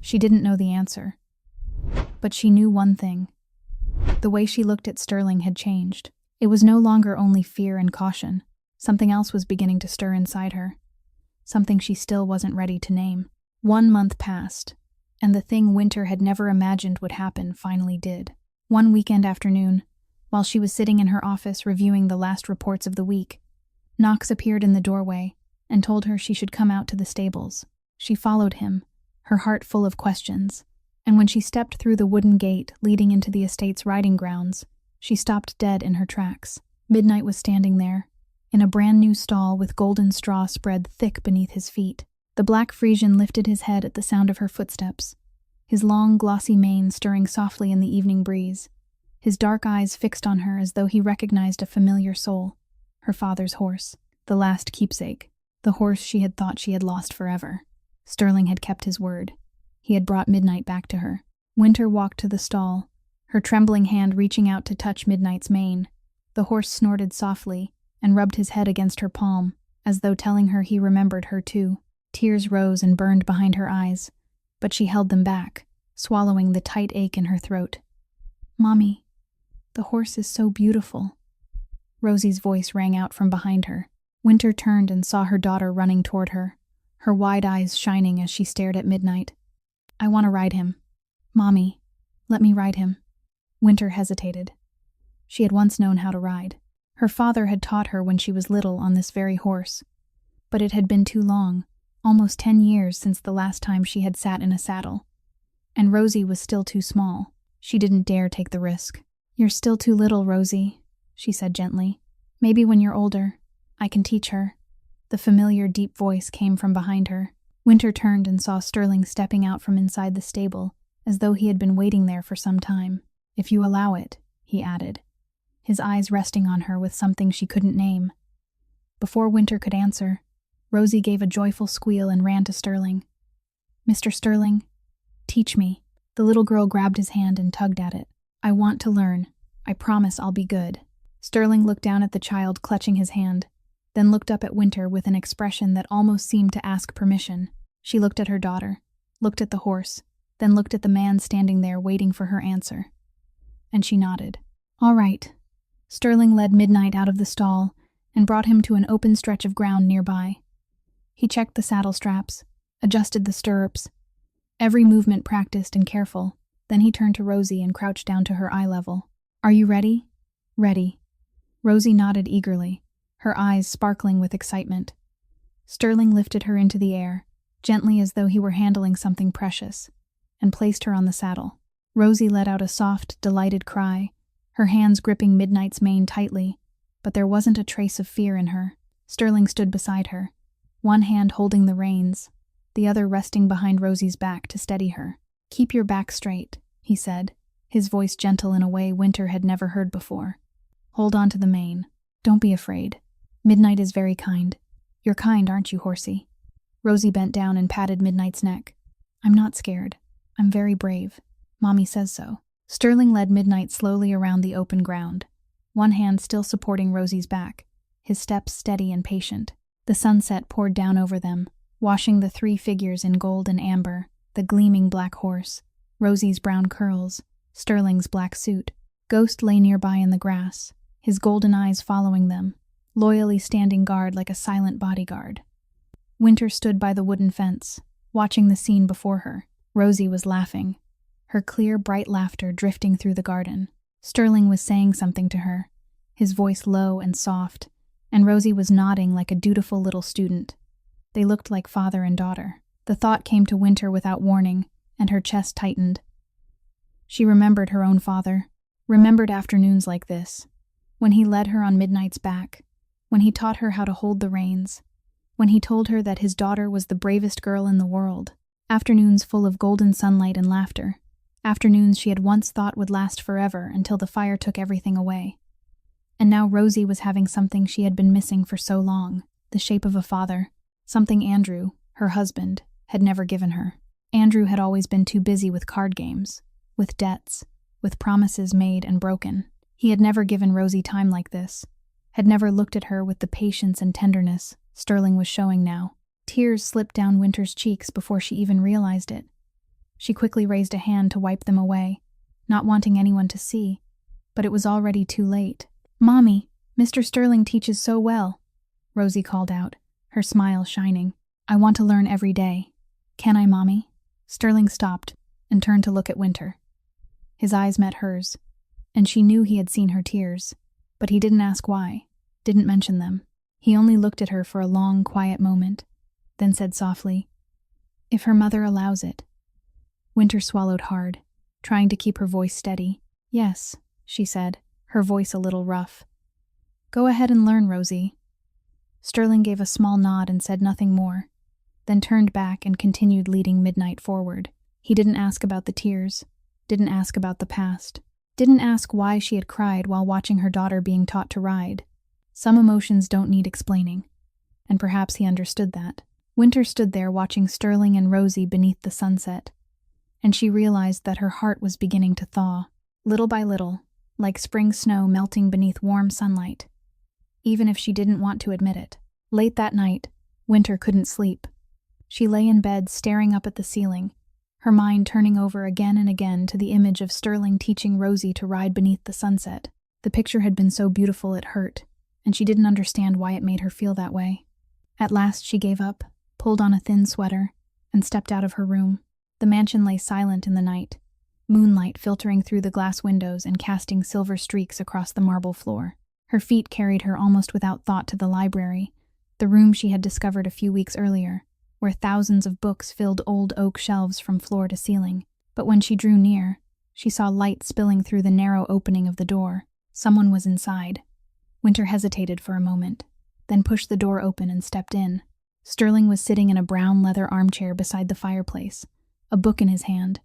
She didn't know the answer, but she knew one thing. The way she looked at Sterling had changed. It was no longer only fear and caution. Something else was beginning to stir inside her, something she still wasn't ready to name. 1 month passed, and the thing Winter had never imagined would happen finally did. One weekend afternoon, while she was sitting in her office reviewing the last reports of the week. Knox appeared in the doorway and told her she should come out to the stables. She followed him, her heart full of questions, and when she stepped through the wooden gate leading into the estate's riding grounds, she stopped dead in her tracks. Midnight was standing there, in a brand-new stall with golden straw spread thick beneath his feet. The black Frisian lifted his head at the sound of her footsteps, his long, glossy mane stirring softly in the evening breeze, his dark eyes fixed on her as though he recognized a familiar soul. Her father's horse, the last keepsake, the horse she had thought she had lost forever. Sterling had kept his word. He had brought Midnight back to her. Winter walked to the stall, her trembling hand reaching out to touch Midnight's mane. The horse snorted softly and rubbed his head against her palm, as though telling her he remembered her too. Tears rose and burned behind her eyes, but she held them back, swallowing the tight ache in her throat. "Mommy, the horse is so beautiful." Rosie's voice rang out from behind her. Winter turned and saw her daughter running toward her, her wide eyes shining as she stared at Midnight. "I want to ride him. Mommy, let me ride him." Winter hesitated. She had once known how to ride. Her father had taught her when she was little on this very horse. But it had been too long, almost 10 years since the last time she had sat in a saddle. And Rosie was still too small. She didn't dare take the risk. "You're still too little, Rosie," she said gently. "Maybe when you're older, I can teach her." The familiar deep voice came from behind her. Winter turned and saw Sterling stepping out from inside the stable, as though he had been waiting there for some time. "If you allow it," he added, his eyes resting on her with something she couldn't name. Before Winter could answer, Rosie gave a joyful squeal and ran to Sterling. "Mr. Sterling, teach me." The little girl grabbed his hand and tugged at it. "I want to learn. I promise I'll be good." Sterling looked down at the child clutching his hand, then looked up at Winter with an expression that almost seemed to ask permission. She looked at her daughter, looked at the horse, then looked at the man standing there waiting for her answer. And she nodded. "All right." Sterling led Midnight out of the stall and brought him to an open stretch of ground nearby. He checked the saddle straps, adjusted the stirrups, every movement practiced and careful. Then he turned to Rosie and crouched down to her eye level. "Are you ready?" "Ready." Rosie nodded eagerly, her eyes sparkling with excitement. Sterling lifted her into the air, gently as though he were handling something precious, and placed her on the saddle. Rosie let out a soft, delighted cry, her hands gripping Midnight's mane tightly, but there wasn't a trace of fear in her. Sterling stood beside her, one hand holding the reins, the other resting behind Rosie's back to steady her. "Keep your back straight," he said, his voice gentle in a way Winter had never heard before. "Hold on to the mane. Don't be afraid. Midnight is very kind. You're kind, aren't you, horsey?" Rosie bent down and patted Midnight's neck. "I'm not scared. I'm very brave. Mommy says so." Sterling led Midnight slowly around the open ground, one hand still supporting Rosie's back, his steps steady and patient. The sunset poured down over them, washing the 3 figures in gold and amber, the gleaming black horse, Rosie's brown curls, Sterling's black suit. Ghost lay nearby in the grass, his golden eyes following them, loyally standing guard like a silent bodyguard. Winter stood by the wooden fence, watching the scene before her. Rosie was laughing, her clear, bright laughter drifting through the garden. Sterling was saying something to her, his voice low and soft, and Rosie was nodding like a dutiful little student. They looked like father and daughter. The thought came to Winter without warning, and her chest tightened. She remembered her own father, remembered afternoons like this, when he led her on Midnight's back, when he taught her how to hold the reins, when he told her that his daughter was the bravest girl in the world. Afternoons full of golden sunlight and laughter. Afternoons she had once thought would last forever until the fire took everything away. And now Rosie was having something she had been missing for so long, the shape of a father, something Andrew, her husband, had never given her. Andrew had always been too busy with card games, with debts, with promises made and broken. He had never given Rosie time like this, had never looked at her with the patience and tenderness Sterling was showing now. Tears slipped down Winter's cheeks before she even realized it. She quickly raised a hand to wipe them away, not wanting anyone to see, but it was already too late. "Mommy, Mr. Sterling teaches so well," Rosie called out, her smile shining. "I want to learn every day. Can I, Mommy?" Sterling stopped and turned to look at Winter. His eyes met hers, and she knew he had seen her tears, but he didn't ask why, didn't mention them. He only looked at her for a long, quiet moment, then said softly, "If her mother allows it." Winter swallowed hard, trying to keep her voice steady. "Yes," she said, her voice a little rough. "Go ahead and learn, Rosie." Sterling gave a small nod and said nothing more, then turned back and continued leading Midnight forward. He didn't ask about the tears, didn't ask about the past, didn't ask why she had cried while watching her daughter being taught to ride. Some emotions don't need explaining, and perhaps he understood that. Winter stood there watching Sterling and Rosie beneath the sunset, and she realized that her heart was beginning to thaw, little by little, like spring snow melting beneath warm sunlight, even if she didn't want to admit it. Late that night, Winter couldn't sleep. She lay in bed staring up at the ceiling, her mind turning over again and again to the image of Sterling teaching Rosie to ride beneath the sunset. The picture had been so beautiful it hurt, and she didn't understand why it made her feel that way. At last she gave up, pulled on a thin sweater, and stepped out of her room. The mansion lay silent in the night, moonlight filtering through the glass windows and casting silver streaks across the marble floor. Her feet carried her almost without thought to the library, the room she had discovered a few weeks earlier, where thousands of books filled old oak shelves from floor to ceiling. But when she drew near, she saw light spilling through the narrow opening of the door. Someone was inside. Winter hesitated for a moment, then pushed the door open and stepped in. Sterling was sitting in a brown leather armchair beside the fireplace, a book in his hand,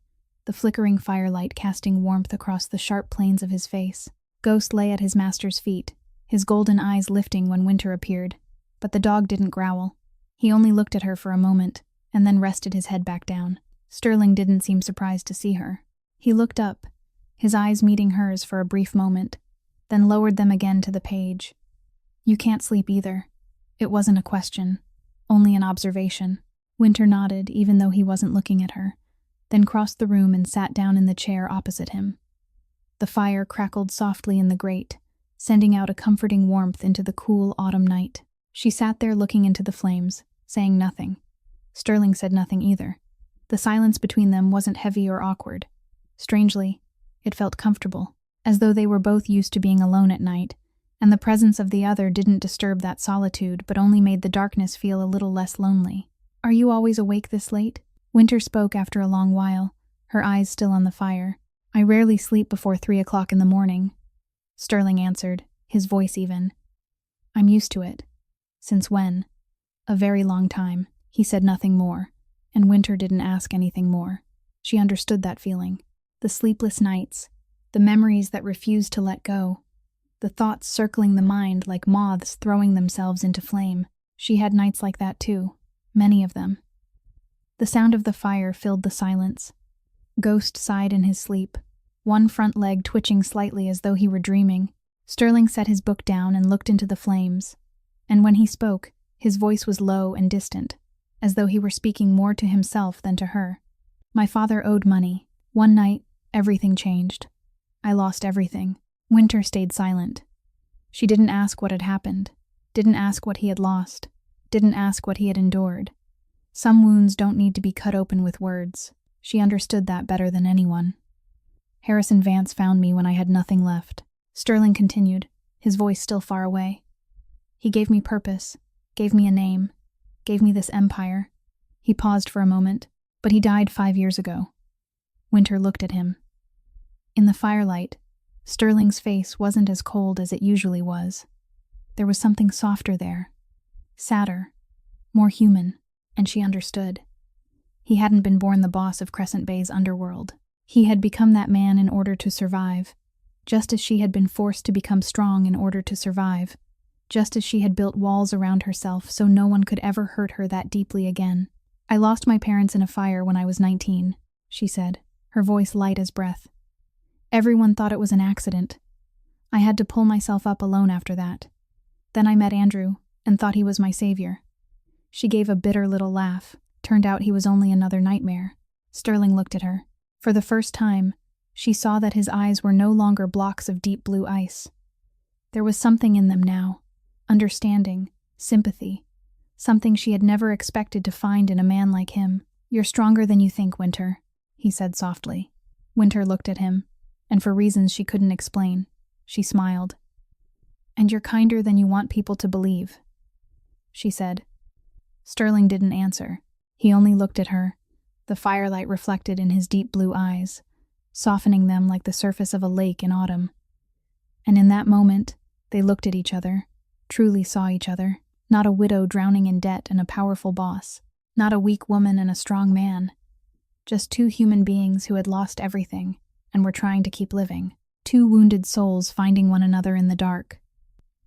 the flickering firelight casting warmth across the sharp planes of his face. Ghost lay at his master's feet, his golden eyes lifting when Winter appeared, but the dog didn't growl. He only looked at her for a moment, and then rested his head back down. Sterling didn't seem surprised to see her. He looked up, his eyes meeting hers for a brief moment, then lowered them again to the page. "You can't sleep either." It wasn't a question, only an observation. Winter nodded, even though he wasn't looking at her, then crossed the room and sat down in the chair opposite him. The fire crackled softly in the grate, sending out a comforting warmth into the cool autumn night. She sat there looking into the flames, saying nothing. Sterling said nothing either. The silence between them wasn't heavy or awkward. Strangely, it felt comfortable, as though they were both used to being alone at night, and the presence of the other didn't disturb that solitude but only made the darkness feel a little less lonely. "Are you always awake this late?" Winter spoke after a long while, her eyes still on the fire. "I rarely sleep before 3 o'clock in the morning," Sterling answered, his voice even. "I'm used to it." "Since when?" "A very long time." He said nothing more, and Winter didn't ask anything more. She understood that feeling. The sleepless nights, the memories that refused to let go, the thoughts circling the mind like moths throwing themselves into flame. She had nights like that too, many of them. The sound of the fire filled the silence. Ghost sighed in his sleep, one front leg twitching slightly as though he were dreaming. Sterling set his book down and looked into the flames, and when he spoke, his voice was low and distant, as though he were speaking more to himself than to her. "My father owed money. One night, everything changed. I lost everything." Winter stayed silent. She didn't ask what had happened, didn't ask what he had lost, didn't ask what he had endured. Some wounds don't need to be cut open with words. She understood that better than anyone. "Harrison Vance found me when I had nothing left," Sterling continued, his voice still far away. "He gave me purpose, gave me a name, gave me this empire." He paused for a moment, "But he died 5 years ago." Winter looked at him. In the firelight, Sterling's face wasn't as cold as it usually was. There was something softer there, sadder, more human, and she understood. He hadn't been born the boss of Crescent Bay's underworld. He had become that man in order to survive, just as she had been forced to become strong in order to survive, just as she had built walls around herself so no one could ever hurt her that deeply again. "I lost my parents in a fire when I was 19, she said, her voice light as breath. "Everyone thought it was an accident. I had to pull myself up alone after that. Then I met Andrew and thought he was my savior." She gave a bitter little laugh. Turned out he was only another nightmare. Sterling looked at her. For the first time, she saw that his eyes were no longer blocks of deep blue ice. There was something in them now, understanding, sympathy, something she had never expected to find in a man like him. "You're stronger than you think, Winter," he said softly. Winter looked at him, and for reasons she couldn't explain. She smiled. "And you're kinder than you want people to believe," she said. Sterling didn't answer. He only looked at her, the firelight reflected in his deep blue eyes, softening them like the surface of a lake in autumn. And in that moment, they looked at each other, truly saw each other, not a widow drowning in debt and a powerful boss, not a weak woman and a strong man, just two human beings who had lost everything and were trying to keep living, two wounded souls finding one another in the dark.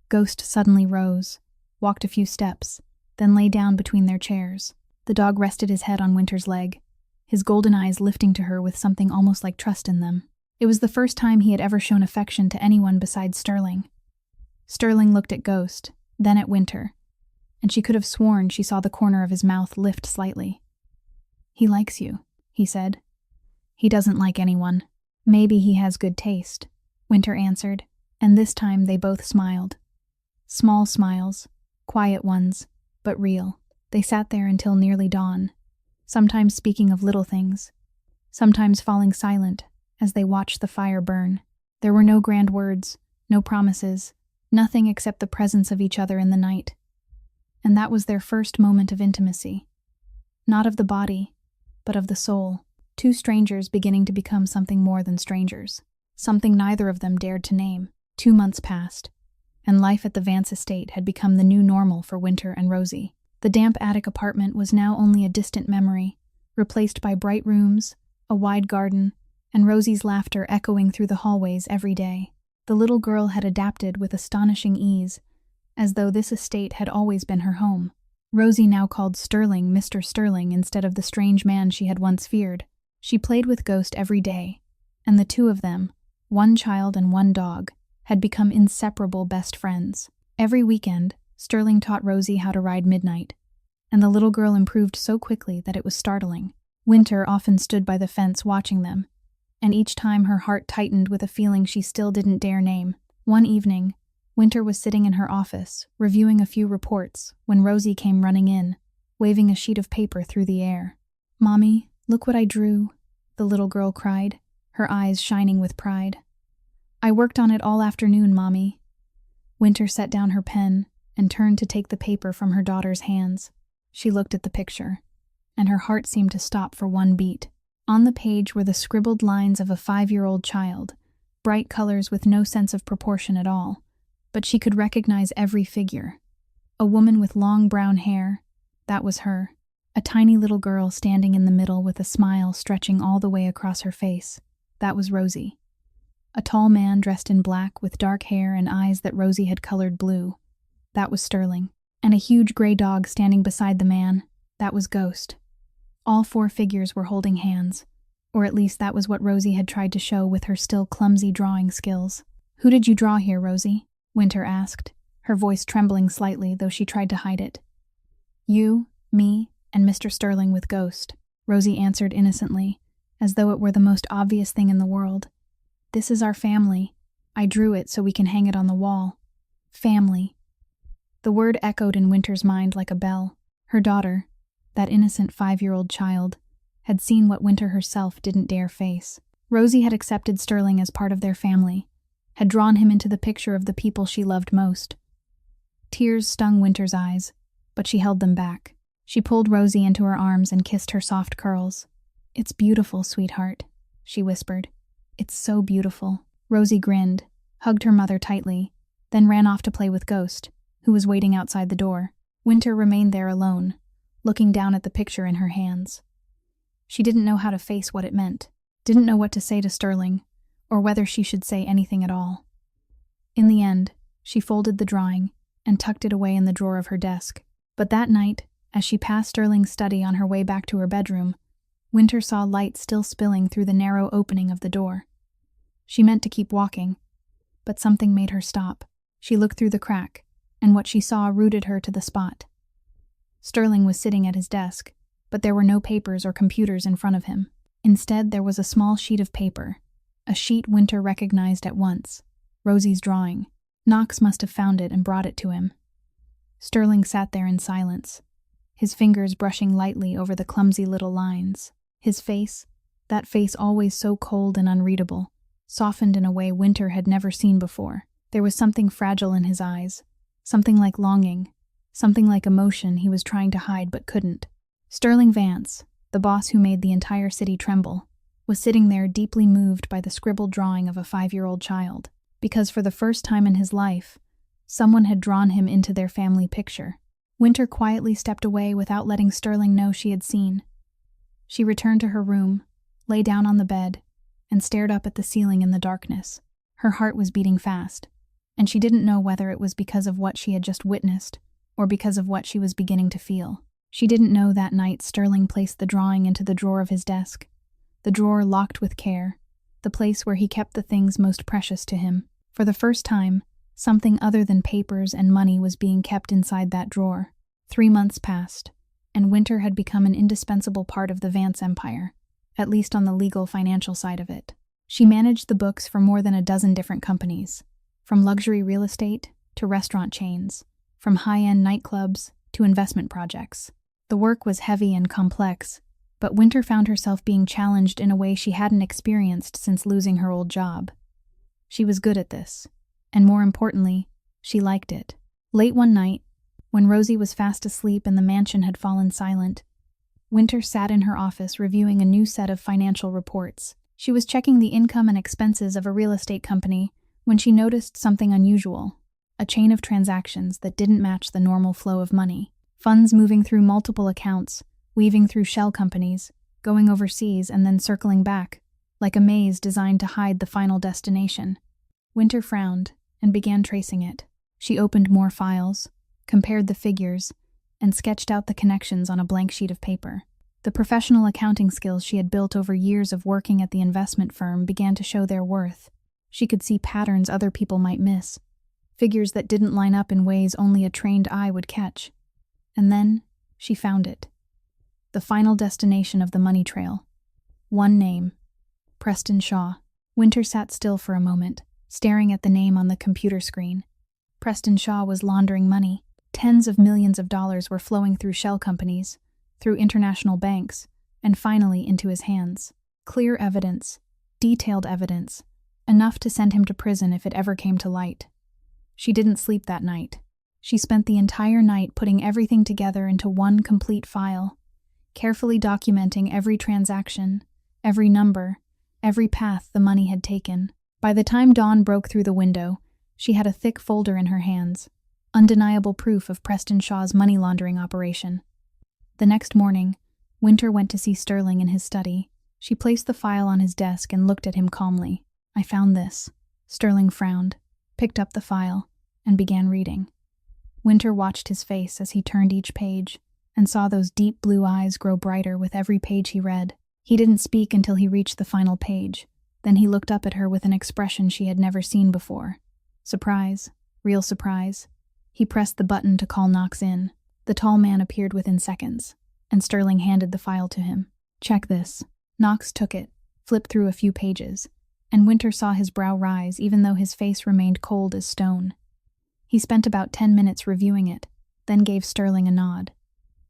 Ghost suddenly rose, walked a few steps, then lay down between their chairs. The dog rested his head on Winter's leg, his golden eyes lifting to her with something almost like trust in them. It was the first time he had ever shown affection to anyone besides Sterling. Sterling looked at Ghost, then at Winter, and she could have sworn she saw the corner of his mouth lift slightly. "He likes you," he said. "He doesn't like anyone. Maybe he has good taste," Winter answered, and this time they both smiled. Small smiles, quiet ones, but real. They sat there until nearly dawn, sometimes speaking of little things, sometimes falling silent as they watched the fire burn. There were no grand words, no promises, nothing except the presence of each other in the night. And that was their first moment of intimacy. Not of the body, but of the soul. Two strangers beginning to become something more than strangers. Something neither of them dared to name. 2 months passed, and life at the Vance estate had become the new normal for Winter and Rosie. The damp attic apartment was now only a distant memory, replaced by bright rooms, a wide garden, and Rosie's laughter echoing through the hallways every day. The little girl had adapted with astonishing ease, as though this estate had always been her home. Rosie now called Sterling Mr. Sterling instead of the strange man she had once feared. She played with Ghost every day, and the two of them, one child and one dog, had become inseparable best friends. Every weekend, Sterling taught Rosie how to ride Midnight, and the little girl improved so quickly that it was startling. Winter often stood by the fence watching them, and each time her heart tightened with a feeling she still didn't dare name. One evening, Winter was sitting in her office, reviewing a few reports, when Rosie came running in, waving a sheet of paper through the air. "Mommy, look what I drew," the little girl cried, her eyes shining with pride. "I worked on it all afternoon, Mommy." Winter set down her pen and turned to take the paper from her daughter's hands. She looked at the picture, and her heart seemed to stop for one beat. On the page were the scribbled lines of a 5-year-old child, bright colors with no sense of proportion at all, but she could recognize every figure. A woman with long brown hair, that was her. A tiny little girl standing in the middle with a smile stretching all the way across her face, that was Rosie. A tall man dressed in black with dark hair and eyes that Rosie had colored blue, that was Sterling. And a huge gray dog standing beside the man, that was Ghost. All 4 figures were holding hands, or at least that was what Rosie had tried to show with her still clumsy drawing skills. "Who did you draw here, Rosie?" Winter asked, her voice trembling slightly, though she tried to hide it. "You, me, and Mr. Sterling with Ghost," Rosie answered innocently, as though it were the most obvious thing in the world. "This is our family. I drew it so we can hang it on the wall. Family." The word echoed in Winter's mind like a bell. Her daughter, that innocent 5-year-old child, had seen what Winter herself didn't dare face. Rosie had accepted Sterling as part of their family, had drawn him into the picture of the people she loved most. Tears stung Winter's eyes, but she held them back. She pulled Rosie into her arms and kissed her soft curls. "It's beautiful, sweetheart," she whispered. "It's so beautiful." Rosie grinned, hugged her mother tightly, then ran off to play with Ghost, who was waiting outside the door. Winter remained there alone, looking down at the picture in her hands. She didn't know how to face what it meant, didn't know what to say to Sterling, or whether she should say anything at all. In the end, she folded the drawing and tucked it away in the drawer of her desk. But that night, as she passed Sterling's study on her way back to her bedroom, Winter saw light still spilling through the narrow opening of the door. She meant to keep walking, but something made her stop. She looked through the crack, and what she saw rooted her to the spot. Sterling was sitting at his desk, but there were no papers or computers in front of him. Instead, there was a small sheet of paper, a sheet Winter recognized at once, Rosie's drawing. Knox must have found it and brought it to him. Sterling sat there in silence, his fingers brushing lightly over the clumsy little lines. His face, that face always so cold and unreadable, softened in a way Winter had never seen before. There was something fragile in his eyes, something like longing, something like emotion he was trying to hide but couldn't. Sterling Vance, the boss who made the entire city tremble, was sitting there deeply moved by the scribbled drawing of a 5-year-old child, because for the first time in his life, someone had drawn him into their family picture. Winter quietly stepped away without letting Sterling know she had seen. She returned to her room, lay down on the bed, and stared up at the ceiling in the darkness. Her heart was beating fast, and she didn't know whether it was because of what she had just witnessed or because of what she was beginning to feel. She didn't know that night Sterling placed the drawing into the drawer of his desk, the drawer locked with care, the place where he kept the things most precious to him. For the first time, something other than papers and money was being kept inside that drawer. 3 months passed, and Winter had become an indispensable part of the Vance empire, at least on the legal financial side of it. She managed the books for more than a dozen different companies, from luxury real estate to restaurant chains, from high-end nightclubs to investment projects. The work was heavy and complex, but Winter found herself being challenged in a way she hadn't experienced since losing her old job. She was good at this, and more importantly, she liked it. Late one night, when Rosie was fast asleep and the mansion had fallen silent, Winter sat in her office reviewing a new set of financial reports. She was checking the income and expenses of a real estate company when she noticed something unusual, a chain of transactions that didn't match the normal flow of money. Funds moving through multiple accounts, weaving through shell companies, going overseas and then circling back, like a maze designed to hide the final destination. Winter frowned and began tracing it. She opened more files, compared the figures, and sketched out the connections on a blank sheet of paper. The professional accounting skills she had built over years of working at the investment firm began to show their worth. She could see patterns other people might miss, figures that didn't line up in ways only a trained eye would catch. And then she found it. The final destination of the money trail. One name. Preston Shaw. Winter sat still for a moment, staring at the name on the computer screen. Preston Shaw was laundering money. Tens of millions of dollars were flowing through shell companies, through international banks, and finally into his hands. Clear evidence, detailed evidence, enough to send him to prison if it ever came to light. She didn't sleep that night. She spent the entire night putting everything together into one complete file, carefully documenting every transaction, every number, every path the money had taken. By the time dawn broke through the window, she had a thick folder in her hands, undeniable proof of Preston Shaw's money laundering operation. The next morning, Winter went to see Sterling in his study. She placed the file on his desk and looked at him calmly. "I found this." Sterling frowned, picked up the file, and began reading. Winter watched his face as he turned each page, and saw those deep blue eyes grow brighter with every page he read. He didn't speak until he reached the final page. Then he looked up at her with an expression she had never seen before. Surprise, real surprise. He pressed the button to call Knox in. The tall man appeared within seconds, and Sterling handed the file to him. "Check this." Knox took it, flipped through a few pages, and Winter saw his brow rise even though his face remained cold as stone. He spent about 10 minutes reviewing it, then gave Sterling a nod.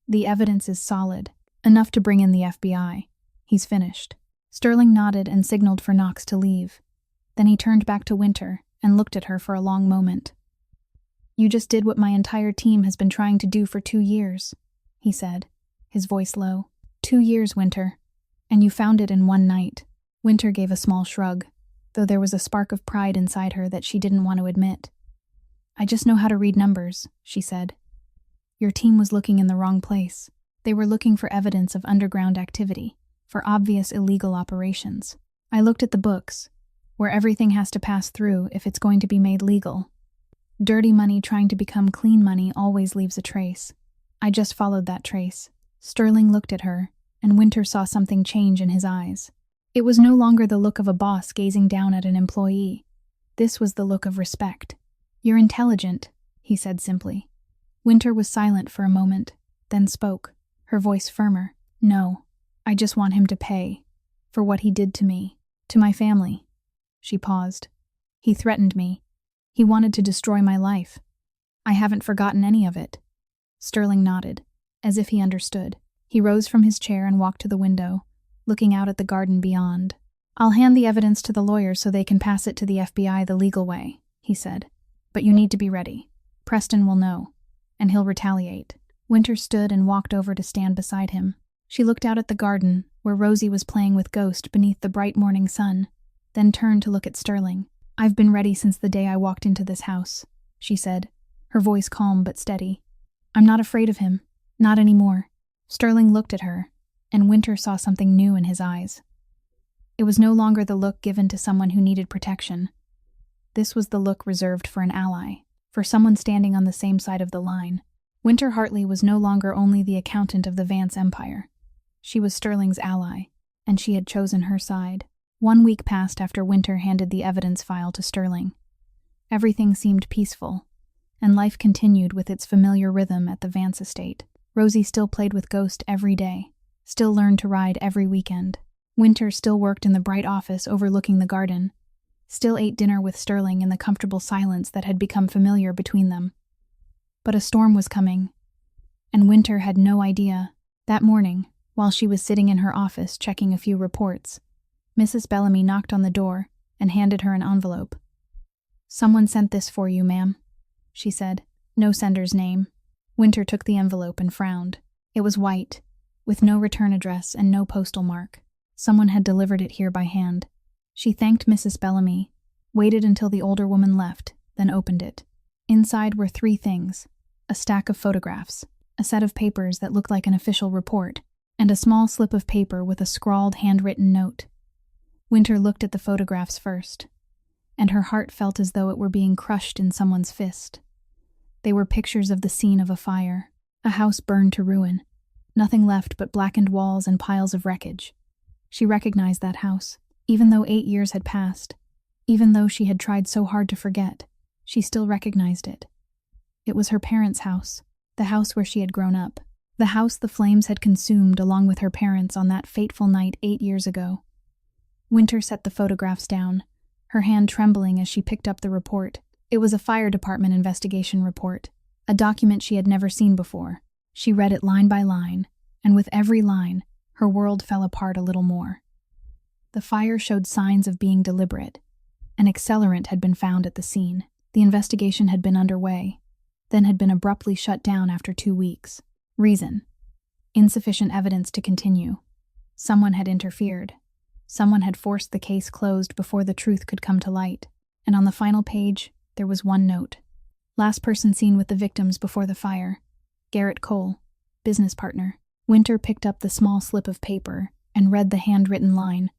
"The evidence is solid, enough to bring in the FBI. He's finished." Sterling nodded and signaled for Knox to leave. Then he turned back to Winter and looked at her for a long moment. "You just did what my entire team has been trying to do for 2 years, he said, his voice low. 2 years, Winter. And you found it in one night." Winter gave a small shrug, though there was a spark of pride inside her that she didn't want to admit. "I just know how to read numbers," she said. "Your team was looking in the wrong place. They were looking for evidence of underground activity, for obvious illegal operations. I looked at the books, where everything has to pass through if it's going to be made legal. Dirty money trying to become clean money always leaves a trace. I just followed that trace." Sterling looked at her, and Winter saw something change in his eyes. It was no longer the look of a boss gazing down at an employee. This was the look of respect. "You're intelligent," he said simply. Winter was silent for a moment, then spoke, her voice firmer. "No, I just want him to pay for what he did to me, to my family." She paused. "He threatened me. He wanted to destroy my life. I haven't forgotten any of it." Sterling nodded, as if he understood. He rose from his chair and walked to the window, looking out at the garden beyond. "I'll hand the evidence to the lawyers so they can pass it to the FBI the legal way," he said. "But you need to be ready. Preston will know, and he'll retaliate." Winter stood and walked over to stand beside him. She looked out at the garden, where Rosie was playing with Ghost beneath the bright morning sun, then turned to look at Sterling. "I've been ready since the day I walked into this house," she said, her voice calm but steady. "I'm not afraid of him. Not anymore." Sterling looked at her, and Winter saw something new in his eyes. It was no longer the look given to someone who needed protection. This was the look reserved for an ally, for someone standing on the same side of the line. Winter Hartley was no longer only the accountant of the Vance empire. She was Sterling's ally, and she had chosen her side. 1 week passed after Winter handed the evidence file to Sterling. Everything seemed peaceful, and life continued with its familiar rhythm at the Vance estate. Rosie still played with Ghost every day, still learned to ride every weekend. Winter still worked in the bright office overlooking the garden, still ate dinner with Sterling in the comfortable silence that had become familiar between them. But a storm was coming, and Winter had no idea. That morning, while she was sitting in her office checking a few reports, Mrs. Bellamy knocked on the door and handed her an envelope. "Someone sent this for you, ma'am," she said. No sender's name. Winter took the envelope and frowned. It was white, with no return address and no postal mark. Someone had delivered it here by hand. She thanked Mrs. Bellamy, waited until the older woman left, then opened it. Inside were 3 things: a stack of photographs, a set of papers that looked like an official report, and a small slip of paper with a scrawled handwritten note. Winter looked at the photographs first, and her heart felt as though it were being crushed in someone's fist. They were pictures of the scene of a fire, a house burned to ruin, nothing left but blackened walls and piles of wreckage. She recognized that house. Even though 8 years had passed, even though she had tried so hard to forget, she still recognized it. It was her parents' house, the house where she had grown up, the house the flames had consumed along with her parents on that fateful night 8 years ago. Winter set the photographs down, her hand trembling as she picked up the report. It was a fire department investigation report, a document she had never seen before. She read it line by line, and with every line, her world fell apart a little more. The fire showed signs of being deliberate. An accelerant had been found at the scene. The investigation had been underway, then had been abruptly shut down after 2 weeks. Reason: insufficient evidence to continue. Someone had interfered. Someone had forced the case closed before the truth could come to light. And on the final page, there was one note. Last person seen with the victims before the fire: Garrett Cole, business partner. Winter picked up the small slip of paper and read the handwritten line: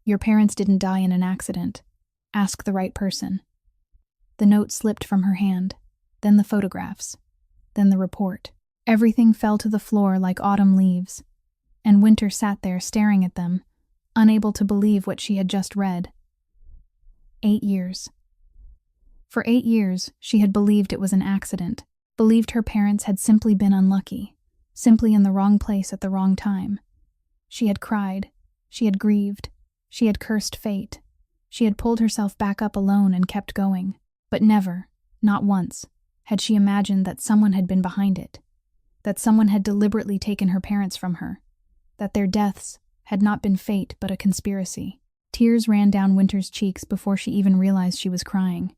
"Your parents didn't die in an accident. Ask the right person." The note slipped from her hand, then the photographs, then the report. Everything fell to the floor like autumn leaves, and Winter sat there staring at them, unable to believe what she had just read. 8 years. For 8 years, she had believed it was an accident, believed her parents had simply been unlucky, simply in the wrong place at the wrong time. She had cried, she had grieved, she had cursed fate, she had pulled herself back up alone and kept going. But never, not once, had she imagined that someone had been behind it, that someone had deliberately taken her parents from her, that their deaths had not been fate but a conspiracy. Tears ran down Winter's cheeks before she even realized she was crying.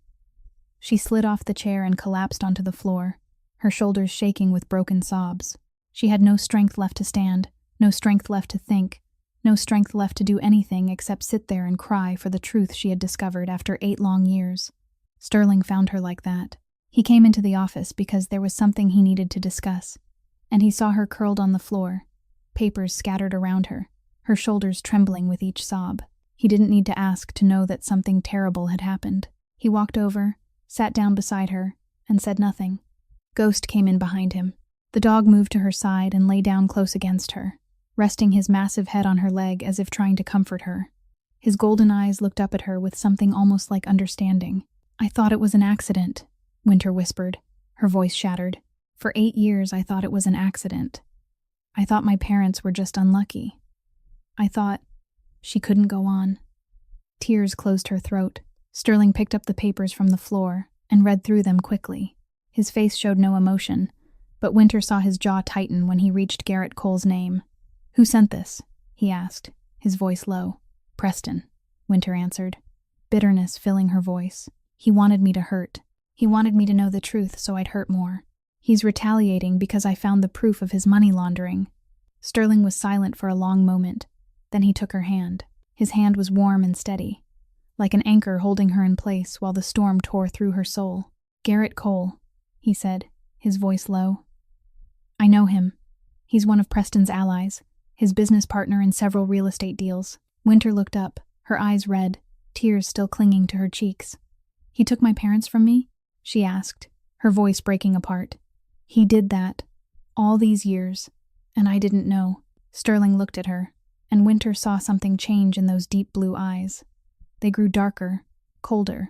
She slid off the chair and collapsed onto the floor, her shoulders shaking with broken sobs. She had no strength left to stand, no strength left to think, no strength left to do anything except sit there and cry for the truth she had discovered after 8 long years. Sterling found her like that. He came into the office because there was something he needed to discuss, and he saw her curled on the floor, papers scattered around her, her shoulders trembling with each sob. He didn't need to ask to know that something terrible had happened. He walked over, sat down beside her, and said nothing. Ghost came in behind him. The dog moved to her side and lay down close against her, resting his massive head on her leg as if trying to comfort her. His golden eyes looked up at her with something almost like understanding. "I thought it was an accident," Winter whispered, her voice shattered. "For 8 years I thought it was an accident. I thought my parents were just unlucky. I thought..." She couldn't go on. Tears closed her throat. Sterling picked up the papers from the floor and read through them quickly. His face showed no emotion, but Winter saw his jaw tighten when he reached Garrett Cole's name. "Who sent this?" he asked, his voice low. "Preston," Winter answered, bitterness filling her voice. He wanted me to hurt. He wanted me to know the truth so I'd hurt more. He's retaliating because I found the proof of his money laundering. Sterling was silent for a long moment. Then he took her hand. His hand was warm and steady, like an anchor holding her in place while the storm tore through her soul. Garrett Cole, he said, his voice low. I know him. He's one of Preston's allies, his business partner in several real estate deals. Winter looked up, her eyes red, tears still clinging to her cheeks. He took my parents from me? She asked, her voice breaking apart. He did that, all these years, and I didn't know. Sterling looked at her, and Winter saw something change in those deep blue eyes. They grew darker, colder,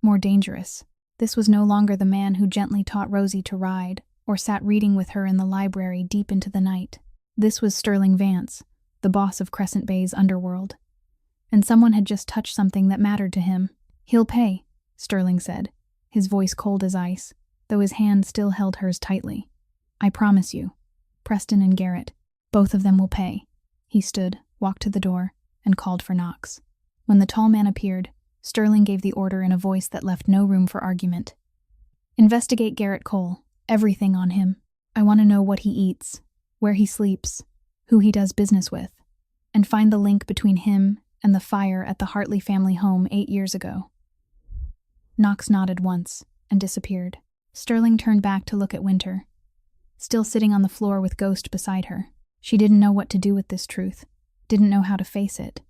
more dangerous. This was no longer the man who gently taught Rosie to ride, or sat reading with her in the library deep into the night. This was Sterling Vance, the boss of Crescent Bay's underworld. And someone had just touched something that mattered to him. He'll pay, Sterling said, his voice cold as ice, though his hand still held hers tightly. I promise you. Preston and Garrett, both of them will pay. He stood, walked to the door, and called for Knox. When the tall man appeared, Sterling gave the order in a voice that left no room for argument. Investigate Garrett Cole, everything on him. I want to know what he eats, where he sleeps, who he does business with, and find the link between him and the fire at the Hartley family home 8 years ago. Knox nodded once and disappeared. Sterling turned back to look at Winter, still sitting on the floor with Ghost beside her. She didn't know what to do with this truth, didn't know how to face it.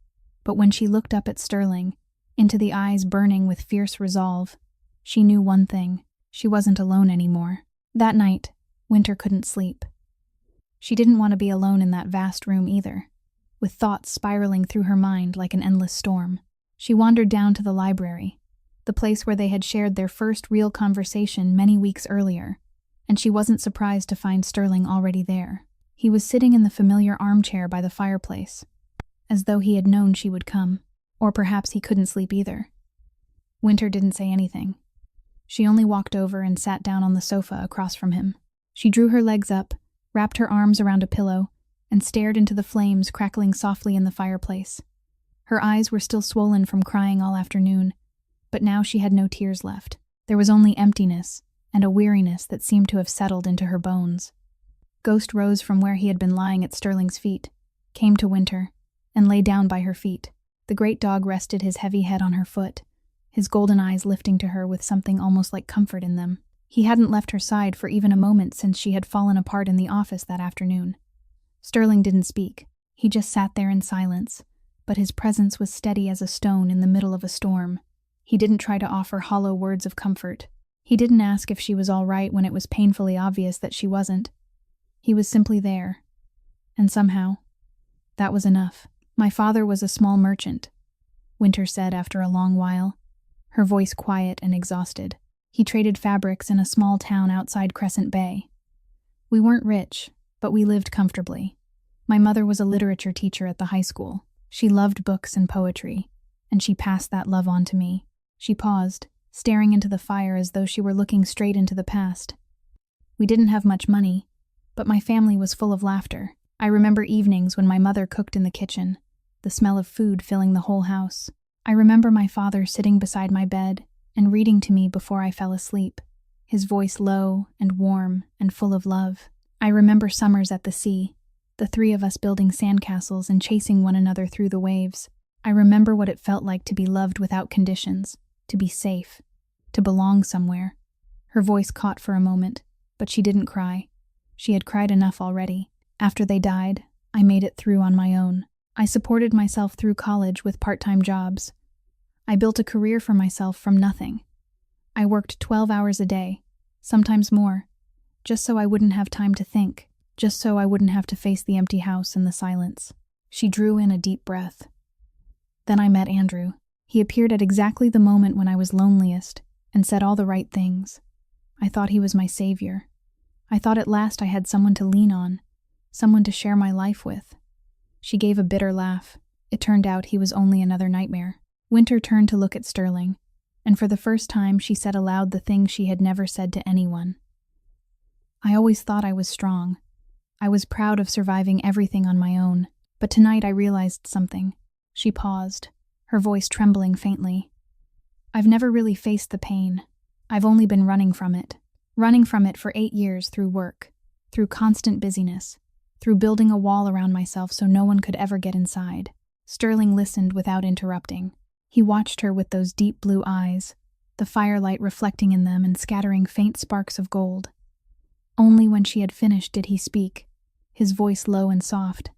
But when she looked up at Sterling, into the eyes burning with fierce resolve, she knew one thing: she wasn't alone anymore. That night, Winter couldn't sleep. She didn't want to be alone in that vast room either, with thoughts spiraling through her mind like an endless storm. She wandered down to the library, the place where they had shared their first real conversation many weeks earlier, and she wasn't surprised to find Sterling already there. He was sitting in the familiar armchair by the fireplace, as though he had known she would come, or perhaps he couldn't sleep either. Winter didn't say anything. She only walked over and sat down on the sofa across from him. She drew her legs up, wrapped her arms around a pillow, and stared into the flames crackling softly in the fireplace. Her eyes were still swollen from crying all afternoon, but now she had no tears left. There was only emptiness and a weariness that seemed to have settled into her bones. Ghost rose from where he had been lying at Sterling's feet, came to Winter, and lay down by her feet. The great dog rested his heavy head on her foot, his golden eyes lifting to her with something almost like comfort in them. He hadn't left her side for even a moment since she had fallen apart in the office that afternoon. Sterling didn't speak. He just sat there in silence, but his presence was steady as a stone in the middle of a storm. He didn't try to offer hollow words of comfort. He didn't ask if she was all right when it was painfully obvious that she wasn't. He was simply there. And somehow, that was enough. My father was a small merchant, Winter said after a long while, her voice quiet and exhausted. He traded fabrics in a small town outside Crescent Bay. We weren't rich, but we lived comfortably. My mother was a literature teacher at the high school. She loved books and poetry, and she passed that love on to me. She paused, staring into the fire as though she were looking straight into the past. We didn't have much money, but my family was full of laughter. I remember evenings when my mother cooked in the kitchen, the smell of food filling the whole house. I remember my father sitting beside my bed and reading to me before I fell asleep, his voice low and warm and full of love. I remember summers at the sea, the three of us building sandcastles and chasing one another through the waves. I remember what it felt like to be loved without conditions, to be safe, to belong somewhere. Her voice caught for a moment, but she didn't cry. She had cried enough already. After they died, I made it through on my own. I supported myself through college with part-time jobs. I built a career for myself from nothing. I worked 12 hours a day, sometimes more, just so I wouldn't have time to think, just so I wouldn't have to face the empty house and the silence. She drew in a deep breath. Then I met Andrew. He appeared at exactly the moment when I was loneliest and said all the right things. I thought he was my savior. I thought at last I had someone to lean on, someone to share my life with. She gave a bitter laugh. It turned out he was only another nightmare. Winter turned to look at Sterling, and for the first time she said aloud the thing she had never said to anyone. I always thought I was strong. I was proud of surviving everything on my own, but tonight I realized something. She paused, her voice trembling faintly. "I've never really faced the pain. I've only been running from it. Running from it for 8 years through work, through constant busyness, through building a wall around myself so no one could ever get inside." Sterling listened without interrupting. He watched her with those deep blue eyes, the firelight reflecting in them and scattering faint sparks of gold. Only when she had finished did he speak, his voice low and soft.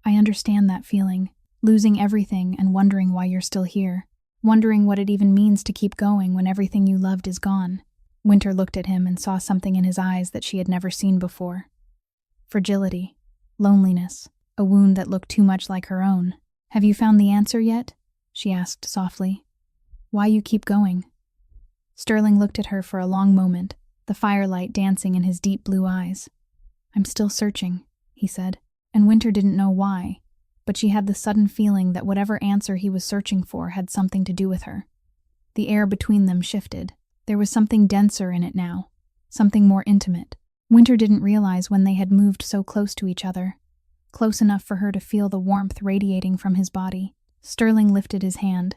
"I understand that feeling, losing everything and wondering why you're still here, wondering what it even means to keep going when everything you loved is gone." Winter looked at him and saw something in his eyes that she had never seen before. Fragility, loneliness, a wound that looked too much like her own. "Have you found the answer yet?" she asked softly. "Why you keep going?" Sterling looked at her for a long moment, the firelight dancing in his deep blue eyes. "I'm still searching," he said, and Winter didn't know why, but she had the sudden feeling that whatever answer he was searching for had something to do with her. The air between them shifted. There was something denser in it now, something more intimate. Winter didn't realize when they had moved so close to each other, close enough for her to feel the warmth radiating from his body. Sterling lifted his hand,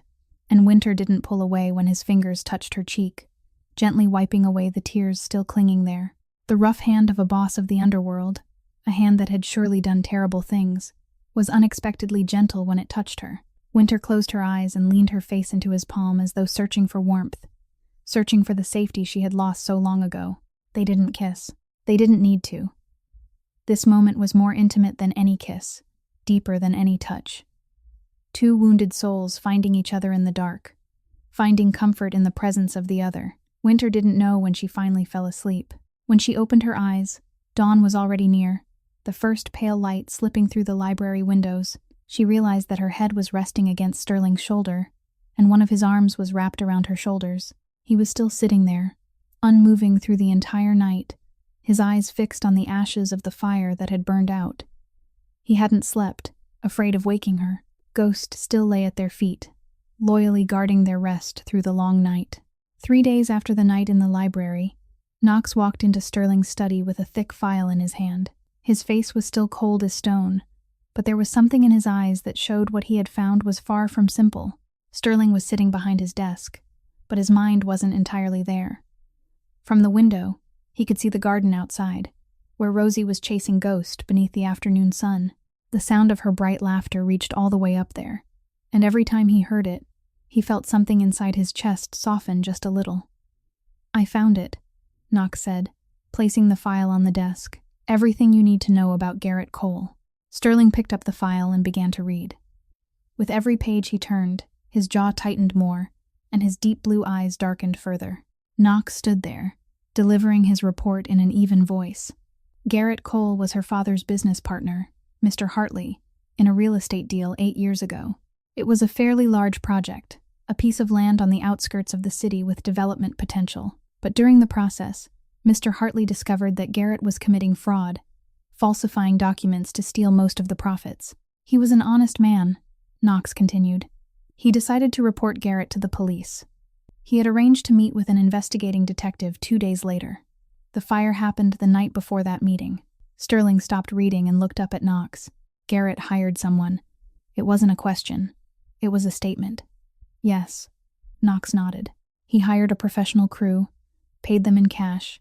and Winter didn't pull away when his fingers touched her cheek, gently wiping away the tears still clinging there. The rough hand of a boss of the underworld, a hand that had surely done terrible things, was unexpectedly gentle when it touched her. Winter closed her eyes and leaned her face into his palm as though searching for warmth, searching for the safety she had lost so long ago. They didn't kiss. They didn't need to. This moment was more intimate than any kiss, deeper than any touch. Two wounded souls finding each other in the dark, finding comfort in the presence of the other. Winter didn't know when she finally fell asleep. When she opened her eyes, dawn was already near, the first pale light slipping through the library windows. She realized that her head was resting against Sterling's shoulder, and one of his arms was wrapped around her shoulders. He was still sitting there, unmoving through the entire night, his eyes fixed on the ashes of the fire that had burned out. He hadn't slept, afraid of waking her. Ghost still lay at their feet, loyally guarding their rest through the long night. 3 days after the night in the library, Knox walked into Sterling's study with a thick file in his hand. His face was still cold as stone, but there was something in his eyes that showed what he had found was far from simple. Sterling was sitting behind his desk, but his mind wasn't entirely there. From the window, he could see the garden outside, where Rosie was chasing Ghost beneath the afternoon sun. The sound of her bright laughter reached all the way up there, and every time he heard it, he felt something inside his chest soften just a little. "I found it," Knox said, placing the file on the desk. "Everything you need to know about Garrett Cole." Sterling picked up the file and began to read. With every page he turned, his jaw tightened more, and his deep blue eyes darkened further. Knox stood there, delivering his report in an even voice. Garrett Cole was her father's business partner, Mr. Hartley, in a real estate deal 8 years ago. It was a fairly large project, a piece of land on the outskirts of the city with development potential. But during the process, Mr. Hartley discovered that Garrett was committing fraud, falsifying documents to steal most of the profits. He was an honest man, Knox continued. He decided to report Garrett to the police. He had arranged to meet with an investigating detective 2 days later. The fire happened the night before that meeting. Sterling stopped reading and looked up at Knox. Garrett hired someone. It wasn't a question. It was a statement. Yes. Knox nodded. He hired a professional crew, paid them in cash,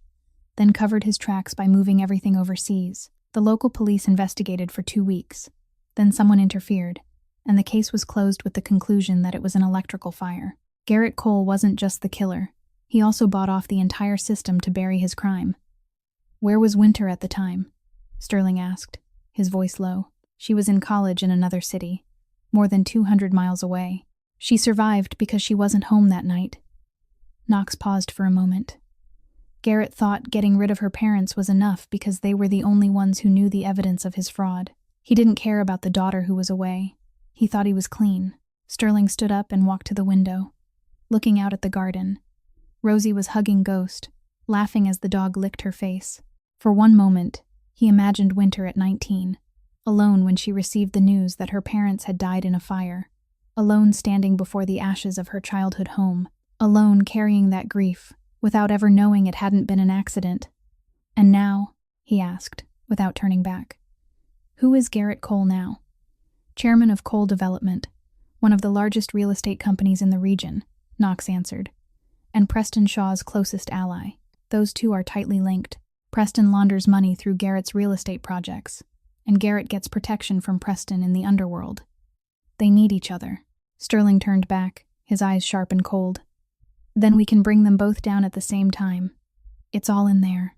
then covered his tracks by moving everything overseas. The local police investigated for 2 weeks. Then someone interfered, and the case was closed with the conclusion that it was an electrical fire. Garrett Cole wasn't just the killer. He also bought off the entire system to bury his crime. "Where was Winter at the time?" Sterling asked, his voice low. "She was in college in another city, more than 200 miles away. She survived because she wasn't home that night." Knox paused for a moment. Garrett thought getting rid of her parents was enough because they were the only ones who knew the evidence of his fraud. He didn't care about the daughter who was away. He thought he was clean. Sterling stood up and walked to the window, looking out at the garden. Rosie was hugging Ghost, laughing as the dog licked her face. For one moment, he imagined Winter at 19, alone when she received the news that her parents had died in a fire, alone standing before the ashes of her childhood home, alone carrying that grief, without ever knowing it hadn't been an accident. "And now?" he asked, without turning back. "Who is Garrett Cole now?" "Chairman of Cole Development, One of the largest real estate companies in the region, Knox answered, and Preston Shaw's closest ally. Those two are tightly linked. Preston launders money through Garrett's real estate projects, and Garrett gets protection from Preston in the underworld. They need each other. Sterling turned back, his eyes sharp and cold. Then we can bring them both down at the same time. It's all in there.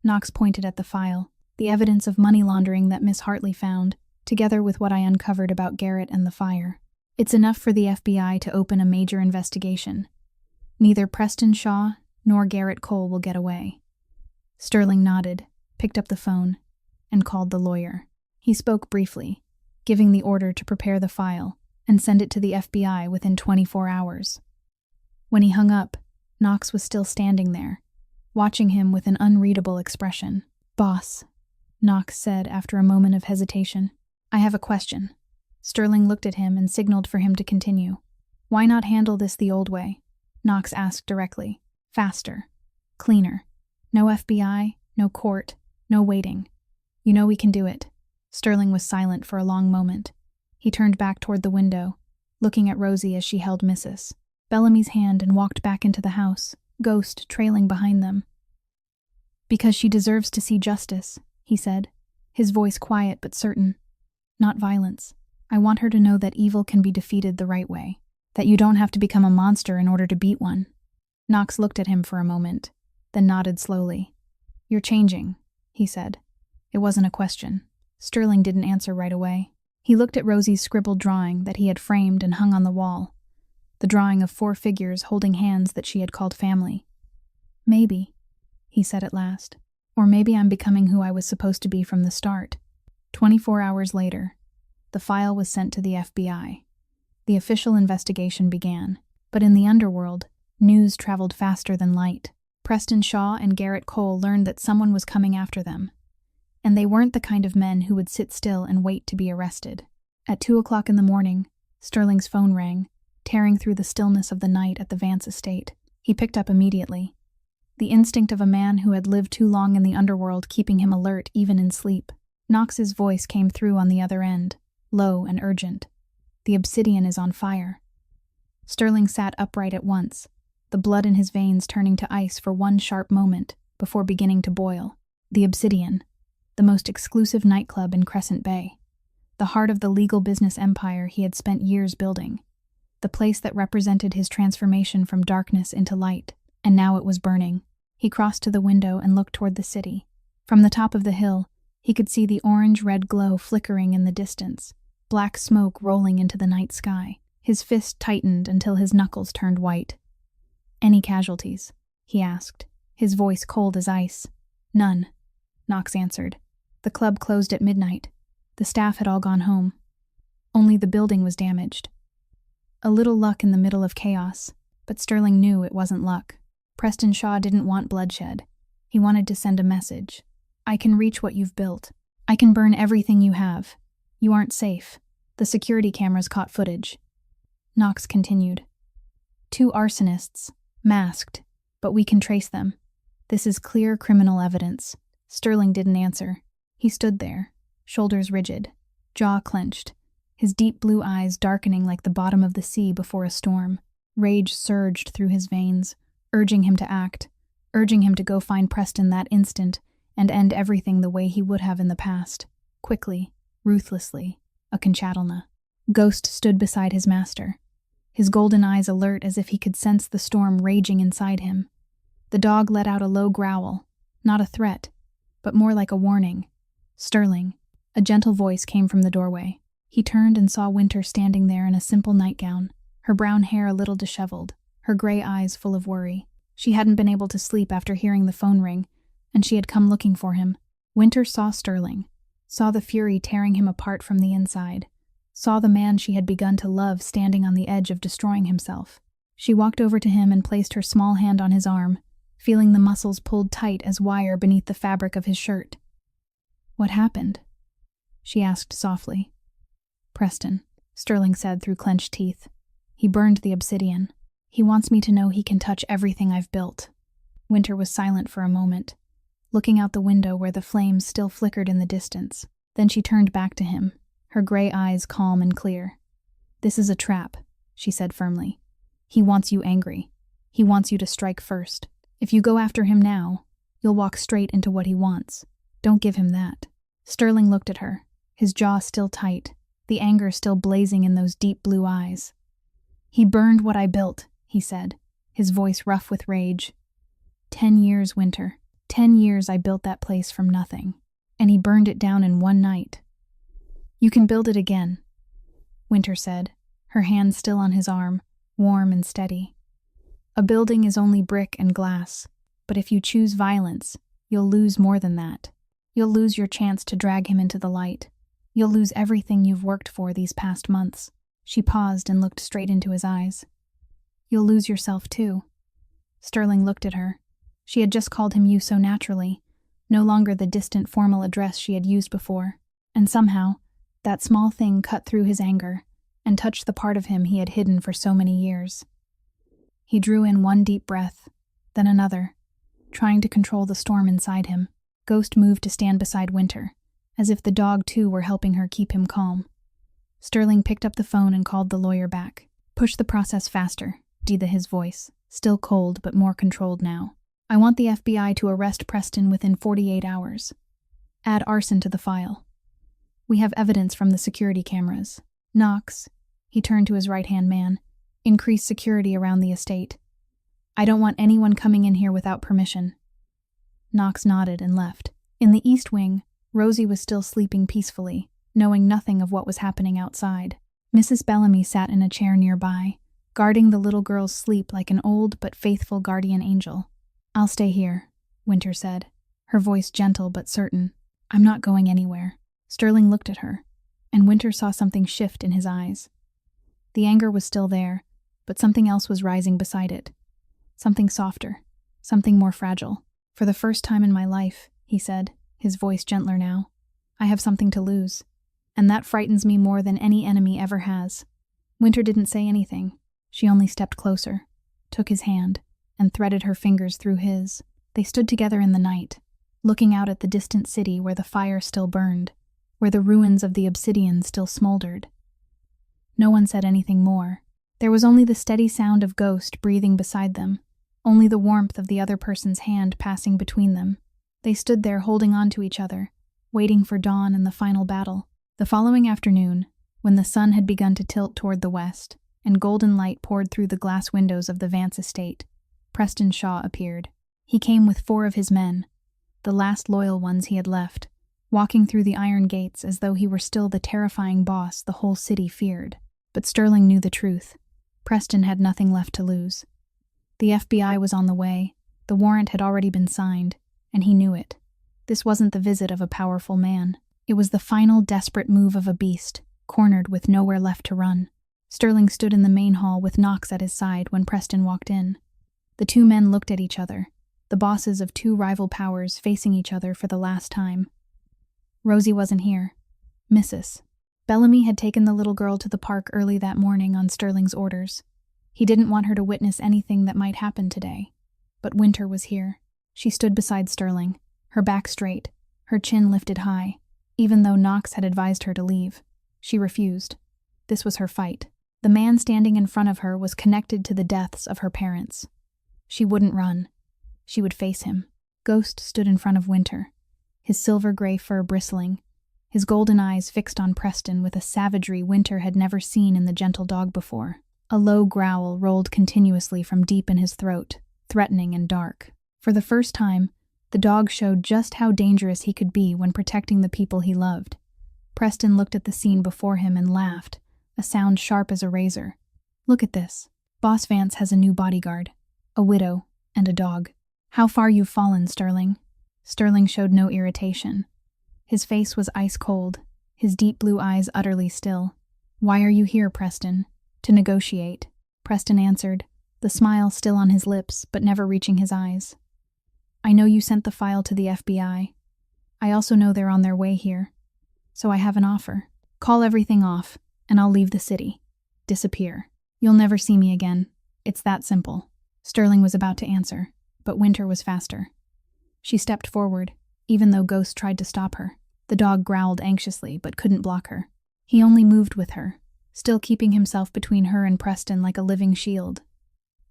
Knox pointed at the file, the evidence of money laundering that Miss Hartley found, together with what I uncovered about Garrett and the fire. It's enough for the FBI to open a major investigation. Neither Preston Shaw nor Garrett Cole will get away. Sterling nodded, picked up the phone, and called the lawyer. He spoke briefly, giving the order to prepare the file and send it to the FBI within 24 hours. When he hung up, Knox was still standing there, watching him with an unreadable expression. "Boss," Knox said after a moment of hesitation, "I have a question." Sterling looked at him and signaled for him to continue. "Why not handle this the old way?" Knox asked directly. "Faster. Cleaner. No FBI, no court, no waiting. You know we can do it." Sterling was silent for a long moment. He turned back toward the window, looking at Rosie as she held Mrs. Bellamy's hand and walked back into the house, Ghost trailing behind them. "Because she deserves to see justice," he said, his voice quiet but certain. "Not violence. I want her to know that evil can be defeated the right way, that you don't have to become a monster in order to beat one." Knox looked at him for a moment, then nodded slowly. "You're changing," he said. It wasn't a question. Sterling didn't answer right away. He looked at Rosie's scribbled drawing that he had framed and hung on the wall, the drawing of 4 figures holding hands that she had called family. "Maybe," he said at last. "Or maybe I'm becoming who I was supposed to be from the start." 24 hours later, the file was sent to the FBI. The official investigation began, but in the underworld, news traveled faster than light. Preston Shaw and Garrett Cole learned that someone was coming after them, and they weren't the kind of men who would sit still and wait to be arrested. At 2 o'clock in the morning, Sterling's phone rang, tearing through the stillness of the night at the Vance estate. He picked up immediately, the instinct of a man who had lived too long in the underworld keeping him alert even in sleep. Knox's voice came through on the other end, low and urgent. "The obsidian is on fire." Sterling sat upright at once, the blood in his veins turning to ice for one sharp moment before beginning to boil. The Obsidian, the most exclusive nightclub in Crescent Bay, the heart of the legal business empire he had spent years building, the place that represented his transformation from darkness into light, and now it was burning. He crossed to the window and looked toward the city. From the top of the hill, he could see the orange-red glow flickering in the distance, black smoke rolling into the night sky. His fist tightened until his knuckles turned white. "Any casualties?" he asked, his voice cold as ice. "None," Knox answered. "The club closed at midnight. The staff had all gone home. Only the building was damaged. A little luck in the middle of chaos, but Sterling knew it wasn't luck. Preston Shaw didn't want bloodshed. He wanted to send a message. I can reach what you've built. I can burn everything you have. You aren't safe. The security cameras caught footage." Knox continued. 2 arsonists, masked, but we can trace them. This is clear criminal evidence." Sterling didn't answer. He stood there, shoulders rigid, jaw clenched, his deep blue eyes darkening like the bottom of the sea before a storm. Rage surged through his veins, urging him to act, urging him to go find Preston that instant and end everything the way he would have in the past, quickly, ruthlessly, a conchattelna. Ghost stood beside his master, his golden eyes alert as if he could sense the storm raging inside him. The dog let out a low growl, not a threat, but more like a warning. "Sterling," a gentle voice came from the doorway. He turned and saw Winter standing there in a simple nightgown, her brown hair a little disheveled, her gray eyes full of worry. She hadn't been able to sleep after hearing the phone ring, and she had come looking for him. Winter saw Sterling, saw the fury tearing him apart from the inside, saw the man she had begun to love standing on the edge of destroying himself. She walked over to him and placed her small hand on his arm, feeling the muscles pulled tight as wire beneath the fabric of his shirt. "What happened?" she asked softly. "Preston," Sterling said through clenched teeth. "He burned the obsidian. He wants me to know he can touch everything I've built." Winter was silent for a moment, looking out the window where the flames still flickered in the distance. Then she turned back to him, her gray eyes calm and clear. "This is a trap," she said firmly. "He wants you angry. He wants you to strike first. If you go after him now, you'll walk straight into what he wants. Don't give him that." Sterling looked at her, his jaw still tight, the anger still blazing in those deep blue eyes. "He burned what I built," he said, his voice rough with rage. 10 years, Winter. 10 years I built that place from nothing, and he burned it down in one night. "You can build it again," Winter said, her hand still on his arm, warm and steady. "A building is only brick and glass, but if you choose violence, you'll lose more than that. You'll lose your chance to drag him into the light. You'll lose everything you've worked for these past months." She paused and looked straight into his eyes. "You'll lose yourself too." Sterling looked at her. She had just called him you so naturally, no longer the distant formal address she had used before, and somehow, that small thing cut through his anger and touched the part of him he had hidden for so many years. He drew in one deep breath, then another, trying to control the storm inside him. Ghost moved to stand beside Winter, as if the dog too were helping her keep him calm. Sterling picked up the phone and called the lawyer back. "Push the process faster," Dida his voice, still cold but more controlled now. "I want the FBI to arrest Preston within 48 hours. Add arson to the file. We have evidence from the security cameras. Knox," he turned to his right-hand man, "increase security around the estate. I don't want anyone coming in here without permission." Knox nodded and left. In the East Wing, Rosie was still sleeping peacefully, knowing nothing of what was happening outside. Mrs. Bellamy sat in a chair nearby, guarding the little girl's sleep like an old but faithful guardian angel. "I'll stay here," Winter said, her voice gentle but certain. "I'm not going anywhere." Sterling looked at her, and Winter saw something shift in his eyes. The anger was still there, but something else was rising beside it. Something softer, something more fragile. "For the first time in my life," he said, his voice gentler now, "I have something to lose, and that frightens me more than any enemy ever has." Winter didn't say anything. She only stepped closer, took his hand, and threaded her fingers through his. They stood together in the night, looking out at the distant city where the fire still burned, where the ruins of the obsidian still smoldered. No one said anything more. There was only the steady sound of Ghost breathing beside them, only the warmth of the other person's hand passing between them. They stood there holding on to each other, waiting for dawn and the final battle. The following afternoon, when the sun had begun to tilt toward the west, and golden light poured through the glass windows of the Vance estate, Preston Shaw appeared. He came with 4 of his men, the last loyal ones he had left, walking through the iron gates as though he were still the terrifying boss the whole city feared. But Sterling knew the truth. Preston had nothing left to lose. The FBI was on the way, the warrant had already been signed, and he knew it. This wasn't the visit of a powerful man. It was the final desperate move of a beast, cornered with nowhere left to run. Sterling stood in the main hall with Knox at his side when Preston walked in. The 2 men looked at each other, the bosses of 2 rival powers facing each other for the last time. Rosie wasn't here. Mrs. Bellamy had taken the little girl to the park early that morning on Sterling's orders. He didn't want her to witness anything that might happen today. But Winter was here. She stood beside Sterling, her back straight, her chin lifted high, even though Knox had advised her to leave. She refused. This was her fight. The man standing in front of her was connected to the deaths of her parents. She wouldn't run. She would face him. Ghost stood in front of Winter, his silver-gray fur bristling, his golden eyes fixed on Preston with a savagery Winter had never seen in the gentle dog before. A low growl rolled continuously from deep in his throat, threatening and dark. For the first time, the dog showed just how dangerous he could be when protecting the people he loved. Preston looked at the scene before him and laughed, a sound sharp as a razor. "Look at this. Boss Vance has a new bodyguard, a widow, and a dog. How far you've fallen, Sterling." Sterling showed no irritation. His face was ice cold, his deep blue eyes utterly still. "Why are you here, Preston?" "To negotiate," Preston answered, the smile still on his lips but never reaching his eyes. "I know you sent the file to the FBI. I also know they're on their way here. So I have an offer. Call everything off, and I'll leave the city. Disappear. You'll never see me again. It's that simple." Sterling was about to answer, but Winter was faster. She stepped forward, even though Ghost tried to stop her. The dog growled anxiously but couldn't block her. He only moved with her, still keeping himself between her and Preston like a living shield.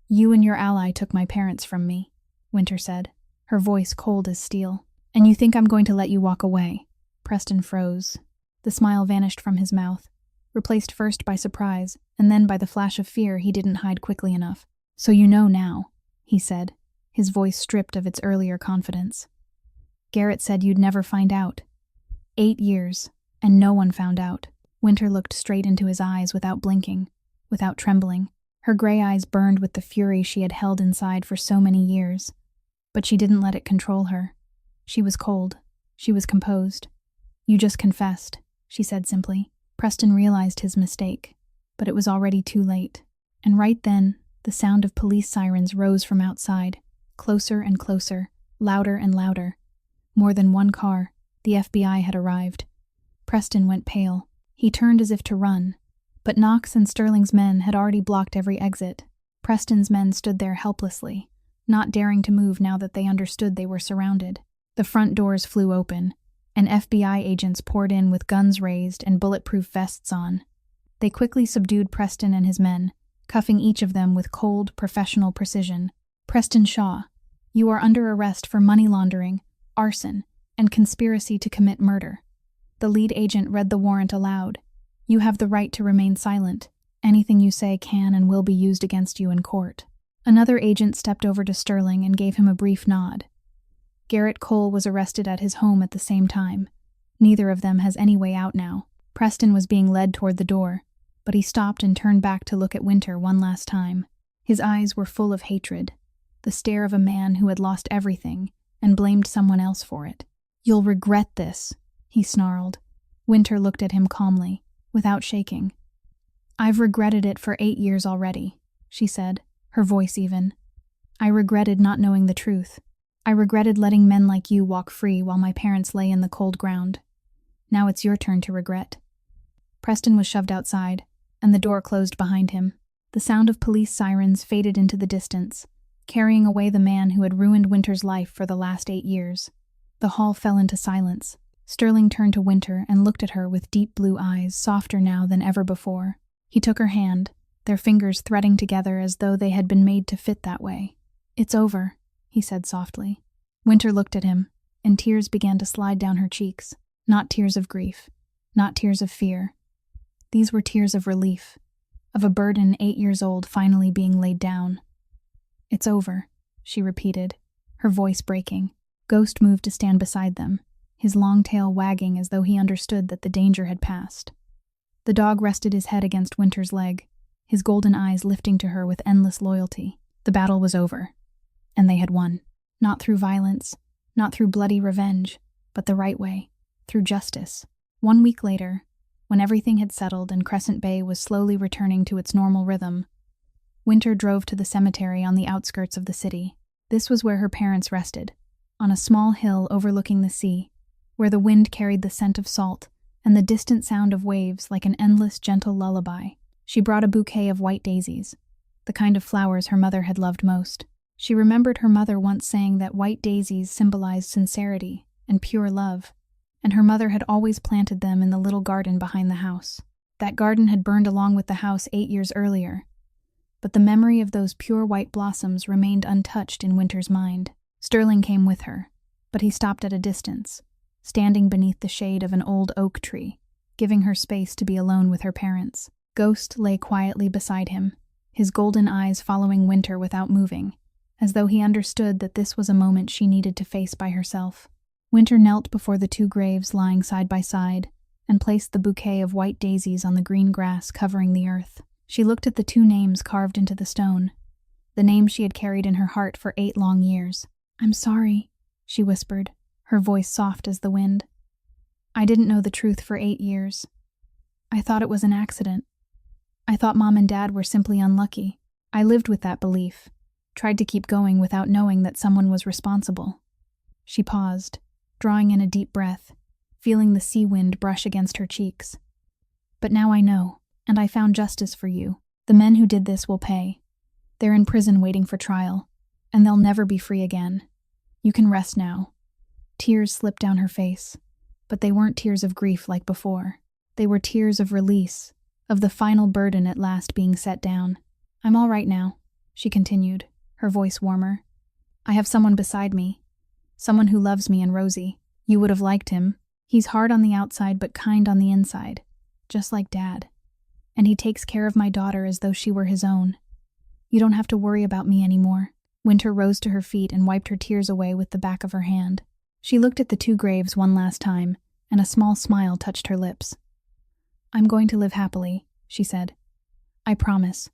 "You and your ally took my parents from me," Winter said, her voice cold as steel. "And you think I'm going to let you walk away?" Preston froze. The smile vanished from his mouth, replaced first by surprise and then by the flash of fear he didn't hide quickly enough. "So you know now," he said, his voice stripped of its earlier confidence. "Garrett said you'd never find out. 8 years, and no one found out." Winter looked straight into his eyes without blinking, without trembling. Her gray eyes burned with the fury she had held inside for so many years. But she didn't let it control her. She was cold. She was composed. "You just confessed," she said simply. Preston realized his mistake, but it was already too late. And right then, the sound of police sirens rose from outside, closer and closer, louder and louder. More than one car. The FBI had arrived. Preston went pale. He turned as if to run, but Knox and Sterling's men had already blocked every exit. Preston's men stood there helplessly, not daring to move now that they understood they were surrounded. The front doors flew open, and FBI agents poured in with guns raised and bulletproof vests on. They quickly subdued Preston and his men, cuffing each of them with cold, professional precision. "Preston Shaw, you are under arrest for money laundering, arson, and conspiracy to commit murder." The lead agent read the warrant aloud. "You have the right to remain silent. Anything you say can and will be used against you in court." Another agent stepped over to Sterling and gave him a brief nod. Garrett Cole was arrested at his home at the same time. Neither of them has any way out now. Preston was being led toward the door, but he stopped and turned back to look at Winter one last time. His eyes were full of hatred, the stare of a man who had lost everything and blamed someone else for it. "You'll regret this," he snarled. Winter looked at him calmly, without shaking. "I've regretted it for 8 years already," she said, her voice even. "I regretted not knowing the truth. I regretted letting men like you walk free while my parents lay in the cold ground. Now it's your turn to regret." Preston was shoved outside, and the door closed behind him. The sound of police sirens faded into the distance, carrying away the man who had ruined Winter's life for the last 8 years. The hall fell into silence. Sterling turned to Winter and looked at her with deep blue eyes, softer now than ever before. He took her hand, their fingers threading together as though they had been made to fit that way. "It's over," he said softly. Winter looked at him, and tears began to slide down her cheeks. Not tears of grief, not tears of fear. These were tears of relief, of a burden 8 years old finally being laid down. "It's over," she repeated, her voice breaking. Ghost moved to stand beside them, his long tail wagging as though he understood that the danger had passed. The dog rested his head against Winter's leg, his golden eyes lifting to her with endless loyalty. The battle was over, and they had won. Not through violence, not through bloody revenge, but the right way, through justice. 1 week later, when everything had settled and Crescent Bay was slowly returning to its normal rhythm, Winter drove to the cemetery on the outskirts of the city. This was where her parents rested, on a small hill overlooking the sea, where the wind carried the scent of salt and the distant sound of waves like an endless, gentle lullaby. She brought a bouquet of white daisies, the kind of flowers her mother had loved most. She remembered her mother once saying that white daisies symbolized sincerity and pure love, and her mother had always planted them in the little garden behind the house. That garden had burned along with the house 8 years earlier, but the memory of those pure white blossoms remained untouched in Winter's mind. Sterling came with her, but he stopped at a distance, standing beneath the shade of an old oak tree, giving her space to be alone with her parents. Ghost lay quietly beside him, his golden eyes following Winter without moving, as though he understood that this was a moment she needed to face by herself. Winter knelt before the two graves lying side by side and placed the bouquet of white daisies on the green grass covering the earth. She looked at the 2 names carved into the stone, the names she had carried in her heart for 8 long years. "I'm sorry," she whispered, her voice soft as the wind. "I didn't know the truth for 8 years. I thought it was an accident. I thought Mom and Dad were simply unlucky. I lived with that belief, tried to keep going without knowing that someone was responsible." She paused, drawing in a deep breath, feeling the sea wind brush against her cheeks. "But now I know, and I found justice for you. The men who did this will pay. They're in prison waiting for trial, and they'll never be free again. You can rest now." Tears slipped down her face, but they weren't tears of grief like before. They were tears of release, of the final burden at last being set down. "I'm all right now," she continued, her voice warmer. "I have someone beside me. Someone who loves me and Rosie. You would have liked him. He's hard on the outside but kind on the inside, just like Dad. And he takes care of my daughter as though she were his own. You don't have to worry about me anymore." Winter rose to her feet and wiped her tears away with the back of her hand. She looked at the two graves one last time, and a small smile touched her lips. "I'm going to live happily," she said. "I promise.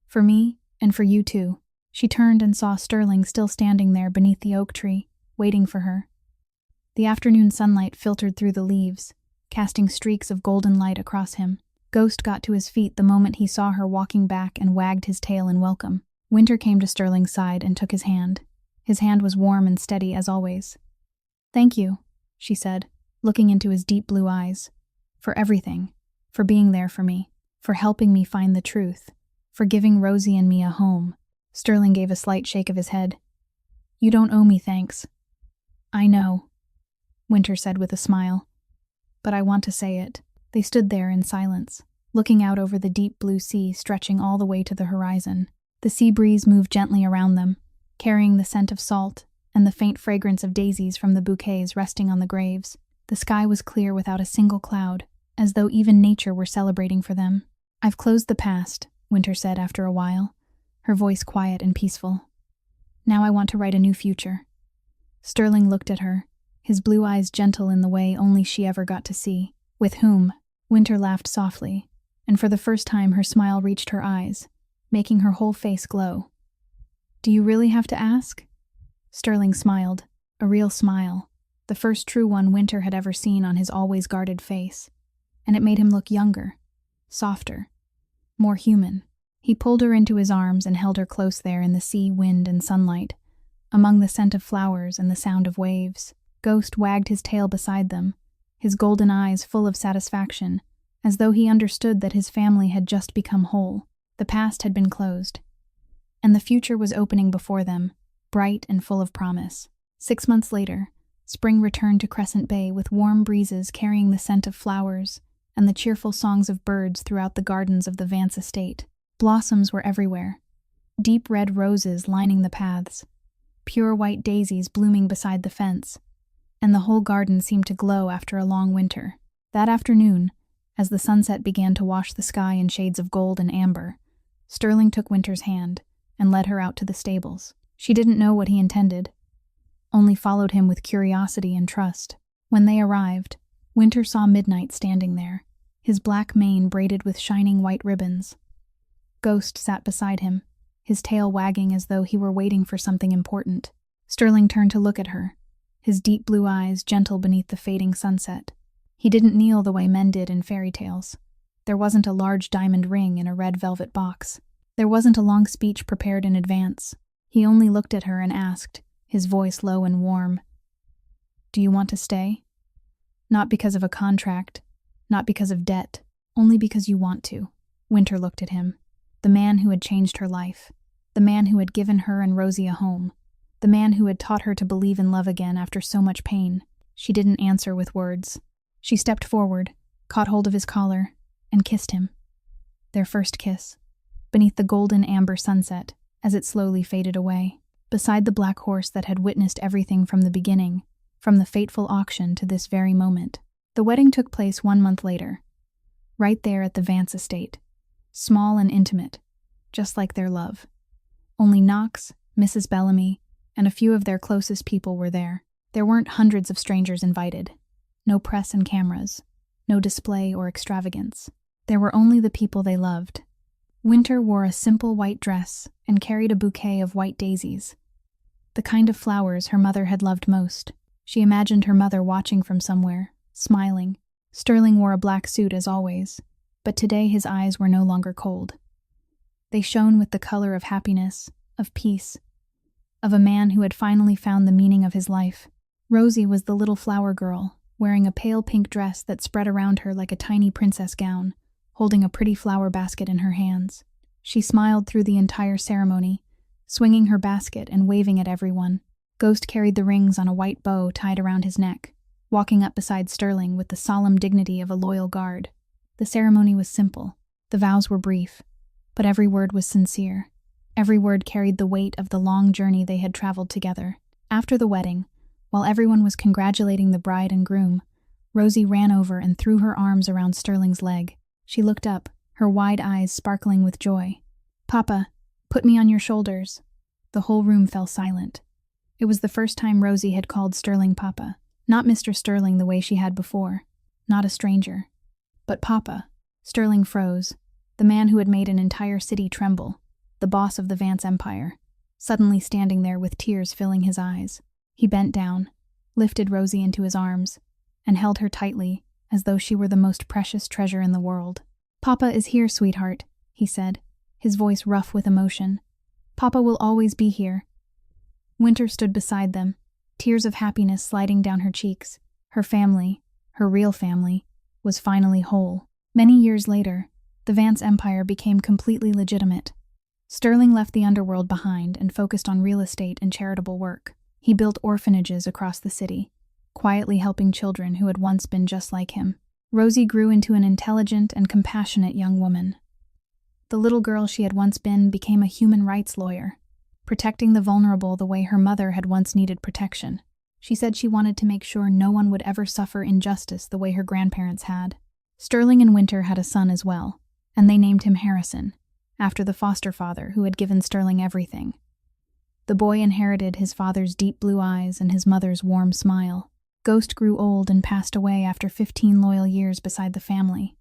For me, and for you too." She turned and saw Sterling still standing there beneath the oak tree, waiting for her. The afternoon sunlight filtered through the leaves, casting streaks of golden light across him. Ghost got to his feet the moment he saw her walking back and wagged his tail in welcome. Winter came to Sterling's side and took his hand. His hand was warm and steady as always. "Thank you," she said, looking into his deep blue eyes. "For everything. For being there for me. For helping me find the truth. For giving Rosie and me a home." Sterling gave a slight shake of his head. "You don't owe me thanks." "I know," Winter said with a smile. "But I want to say it." They stood there in silence, looking out over the deep blue sea stretching all the way to the horizon. The sea breeze moved gently around them, carrying the scent of salt and the faint fragrance of daisies from the bouquets resting on the graves. The sky was clear without a single cloud, as though even nature were celebrating for them. "I've closed the past," Winter said after a while, her voice quiet and peaceful. "Now I want to write a new future." Sterling looked at her, his blue eyes gentle in the way only she ever got to see. "With whom?" Winter laughed softly, and for the first time her smile reached her eyes, making her whole face glow. "Do you really have to ask?" Sterling smiled, a real smile, the first true one Winter had ever seen on his always guarded face, and it made him look younger, softer, more human. He pulled her into his arms and held her close there in the sea, wind, and sunlight, among the scent of flowers and the sound of waves. Ghost wagged his tail beside them, his golden eyes full of satisfaction, as though he understood that his family had just become whole. The past had been closed, and the future was opening before them, bright and full of promise. 6 months later, spring returned to Crescent Bay with warm breezes carrying the scent of flowers and the cheerful songs of birds throughout the gardens of the Vance estate. Blossoms were everywhere, deep red roses lining the paths, pure white daisies blooming beside the fence, and the whole garden seemed to glow after a long winter. That afternoon, as the sunset began to wash the sky in shades of gold and amber, Sterling took Winter's hand and led her out to the stables. She didn't know what he intended, only followed him with curiosity and trust. When they arrived, Winter saw Midnight standing there, his black mane braided with shining white ribbons. Ghost sat beside him, his tail wagging as though he were waiting for something important. Sterling turned to look at her, his deep blue eyes gentle beneath the fading sunset. He didn't kneel the way men did in fairy tales. There wasn't a large diamond ring in a red velvet box. There wasn't a long speech prepared in advance. He only looked at her and asked, his voice low and warm, "Do you want to stay? Not because of a contract, not because of debt, only because you want to." Winter looked at him, the man who had changed her life, the man who had given her and Rosie a home, the man who had taught her to believe in love again after so much pain. She didn't answer with words. She stepped forward, caught hold of his collar, and kissed him. Their first kiss, beneath the golden amber sunset, as it slowly faded away, beside the black horse that had witnessed everything from the beginning, from the fateful auction to this very moment. The wedding took place 1 month later, right there at the Vance estate, small and intimate, just like their love. Only Knox, Mrs. Bellamy, and a few of their closest people were there. There weren't hundreds of strangers invited, no press and cameras, no display or extravagance. There were only the people they loved. Winter wore a simple white dress and carried a bouquet of white daisies, the kind of flowers her mother had loved most. She imagined her mother watching from somewhere, smiling. Sterling wore a black suit as always, but today his eyes were no longer cold. They shone with the color of happiness, of peace, of a man who had finally found the meaning of his life. Rosie was the little flower girl, wearing a pale pink dress that spread around her like a tiny princess gown, holding a pretty flower basket in her hands. She smiled through the entire ceremony, swinging her basket and waving at everyone. Ghost carried the rings on a white bow tied around his neck, walking up beside Sterling with the solemn dignity of a loyal guard. The ceremony was simple, The vows were brief, but every word was sincere. Every word carried the weight of the long journey they had traveled together. After the wedding, while everyone was congratulating the bride and groom, Rosie ran over and threw her arms around Sterling's leg. She looked up, her wide eyes sparkling with joy. "Papa, put me on your shoulders." The whole room fell silent. It was the first time Rosie had called Sterling Papa. Not Mr. Sterling the way she had before, not a stranger, but Papa. Sterling froze, the man who had made an entire city tremble, the boss of the Vance Empire, suddenly standing there with tears filling his eyes. He bent down, lifted Rosie into his arms, and held her tightly, as though she were the most precious treasure in the world. "Papa is here, sweetheart," he said, his voice rough with emotion. "Papa will always be here." Winter stood beside them, tears of happiness sliding down her cheeks. Her family, her real family, was finally whole. Many years later, the Vance Empire became completely legitimate. Sterling left the underworld behind and focused on real estate and charitable work. He built orphanages across the city, quietly helping children who had once been just like him. Rosie grew into an intelligent and compassionate young woman. The little girl she had once been became a human rights lawyer, protecting the vulnerable the way her mother had once needed protection. She said she wanted to make sure no one would ever suffer injustice the way her grandparents had. Sterling and Winter had a son as well, and they named him Harrison, after the foster father who had given Sterling everything. The boy inherited his father's deep blue eyes and his mother's warm smile. Ghost grew old and passed away after 15 loyal years beside the family.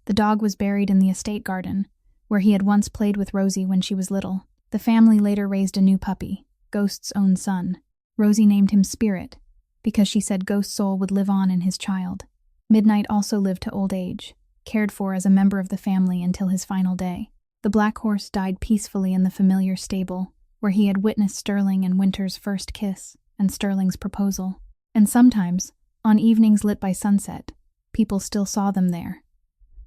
The dog was buried in the estate garden, where he had once played with Rosie when she was little. The family later raised a new puppy, Ghost's own son. Rosie named him Spirit, because she said Ghost's soul would live on in his child. Midnight also lived to old age, cared for as a member of the family until his final day. The black horse died peacefully in the familiar stable, where he had witnessed Sterling and Winter's first kiss and Sterling's proposal. And sometimes, on evenings lit by sunset, people still saw them there.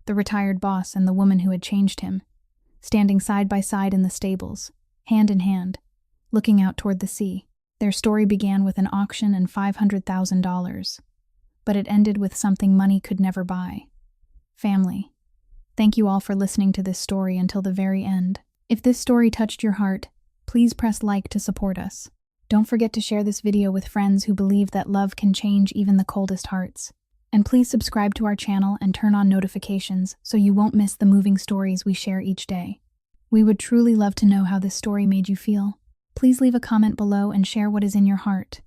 The retired boss and the woman who had changed him, standing side by side in the stables, hand in hand, looking out toward the sea. Their story began with an auction and $500,000, but it ended with something money could never buy: family. Thank you all for listening to this story until the very end. If this story touched your heart, please press like to support us. Don't forget to share this video with friends who believe that love can change even the coldest hearts. And please subscribe to our channel and turn on notifications so you won't miss the moving stories we share each day. We would truly love to know how this story made you feel. Please leave a comment below and share what is in your heart.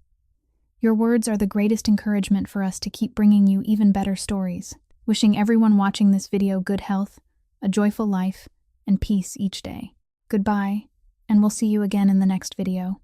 Your words are the greatest encouragement for us to keep bringing you even better stories. Wishing everyone watching this video good health, a joyful life, and peace each day. Goodbye, and we'll see you again in the next video.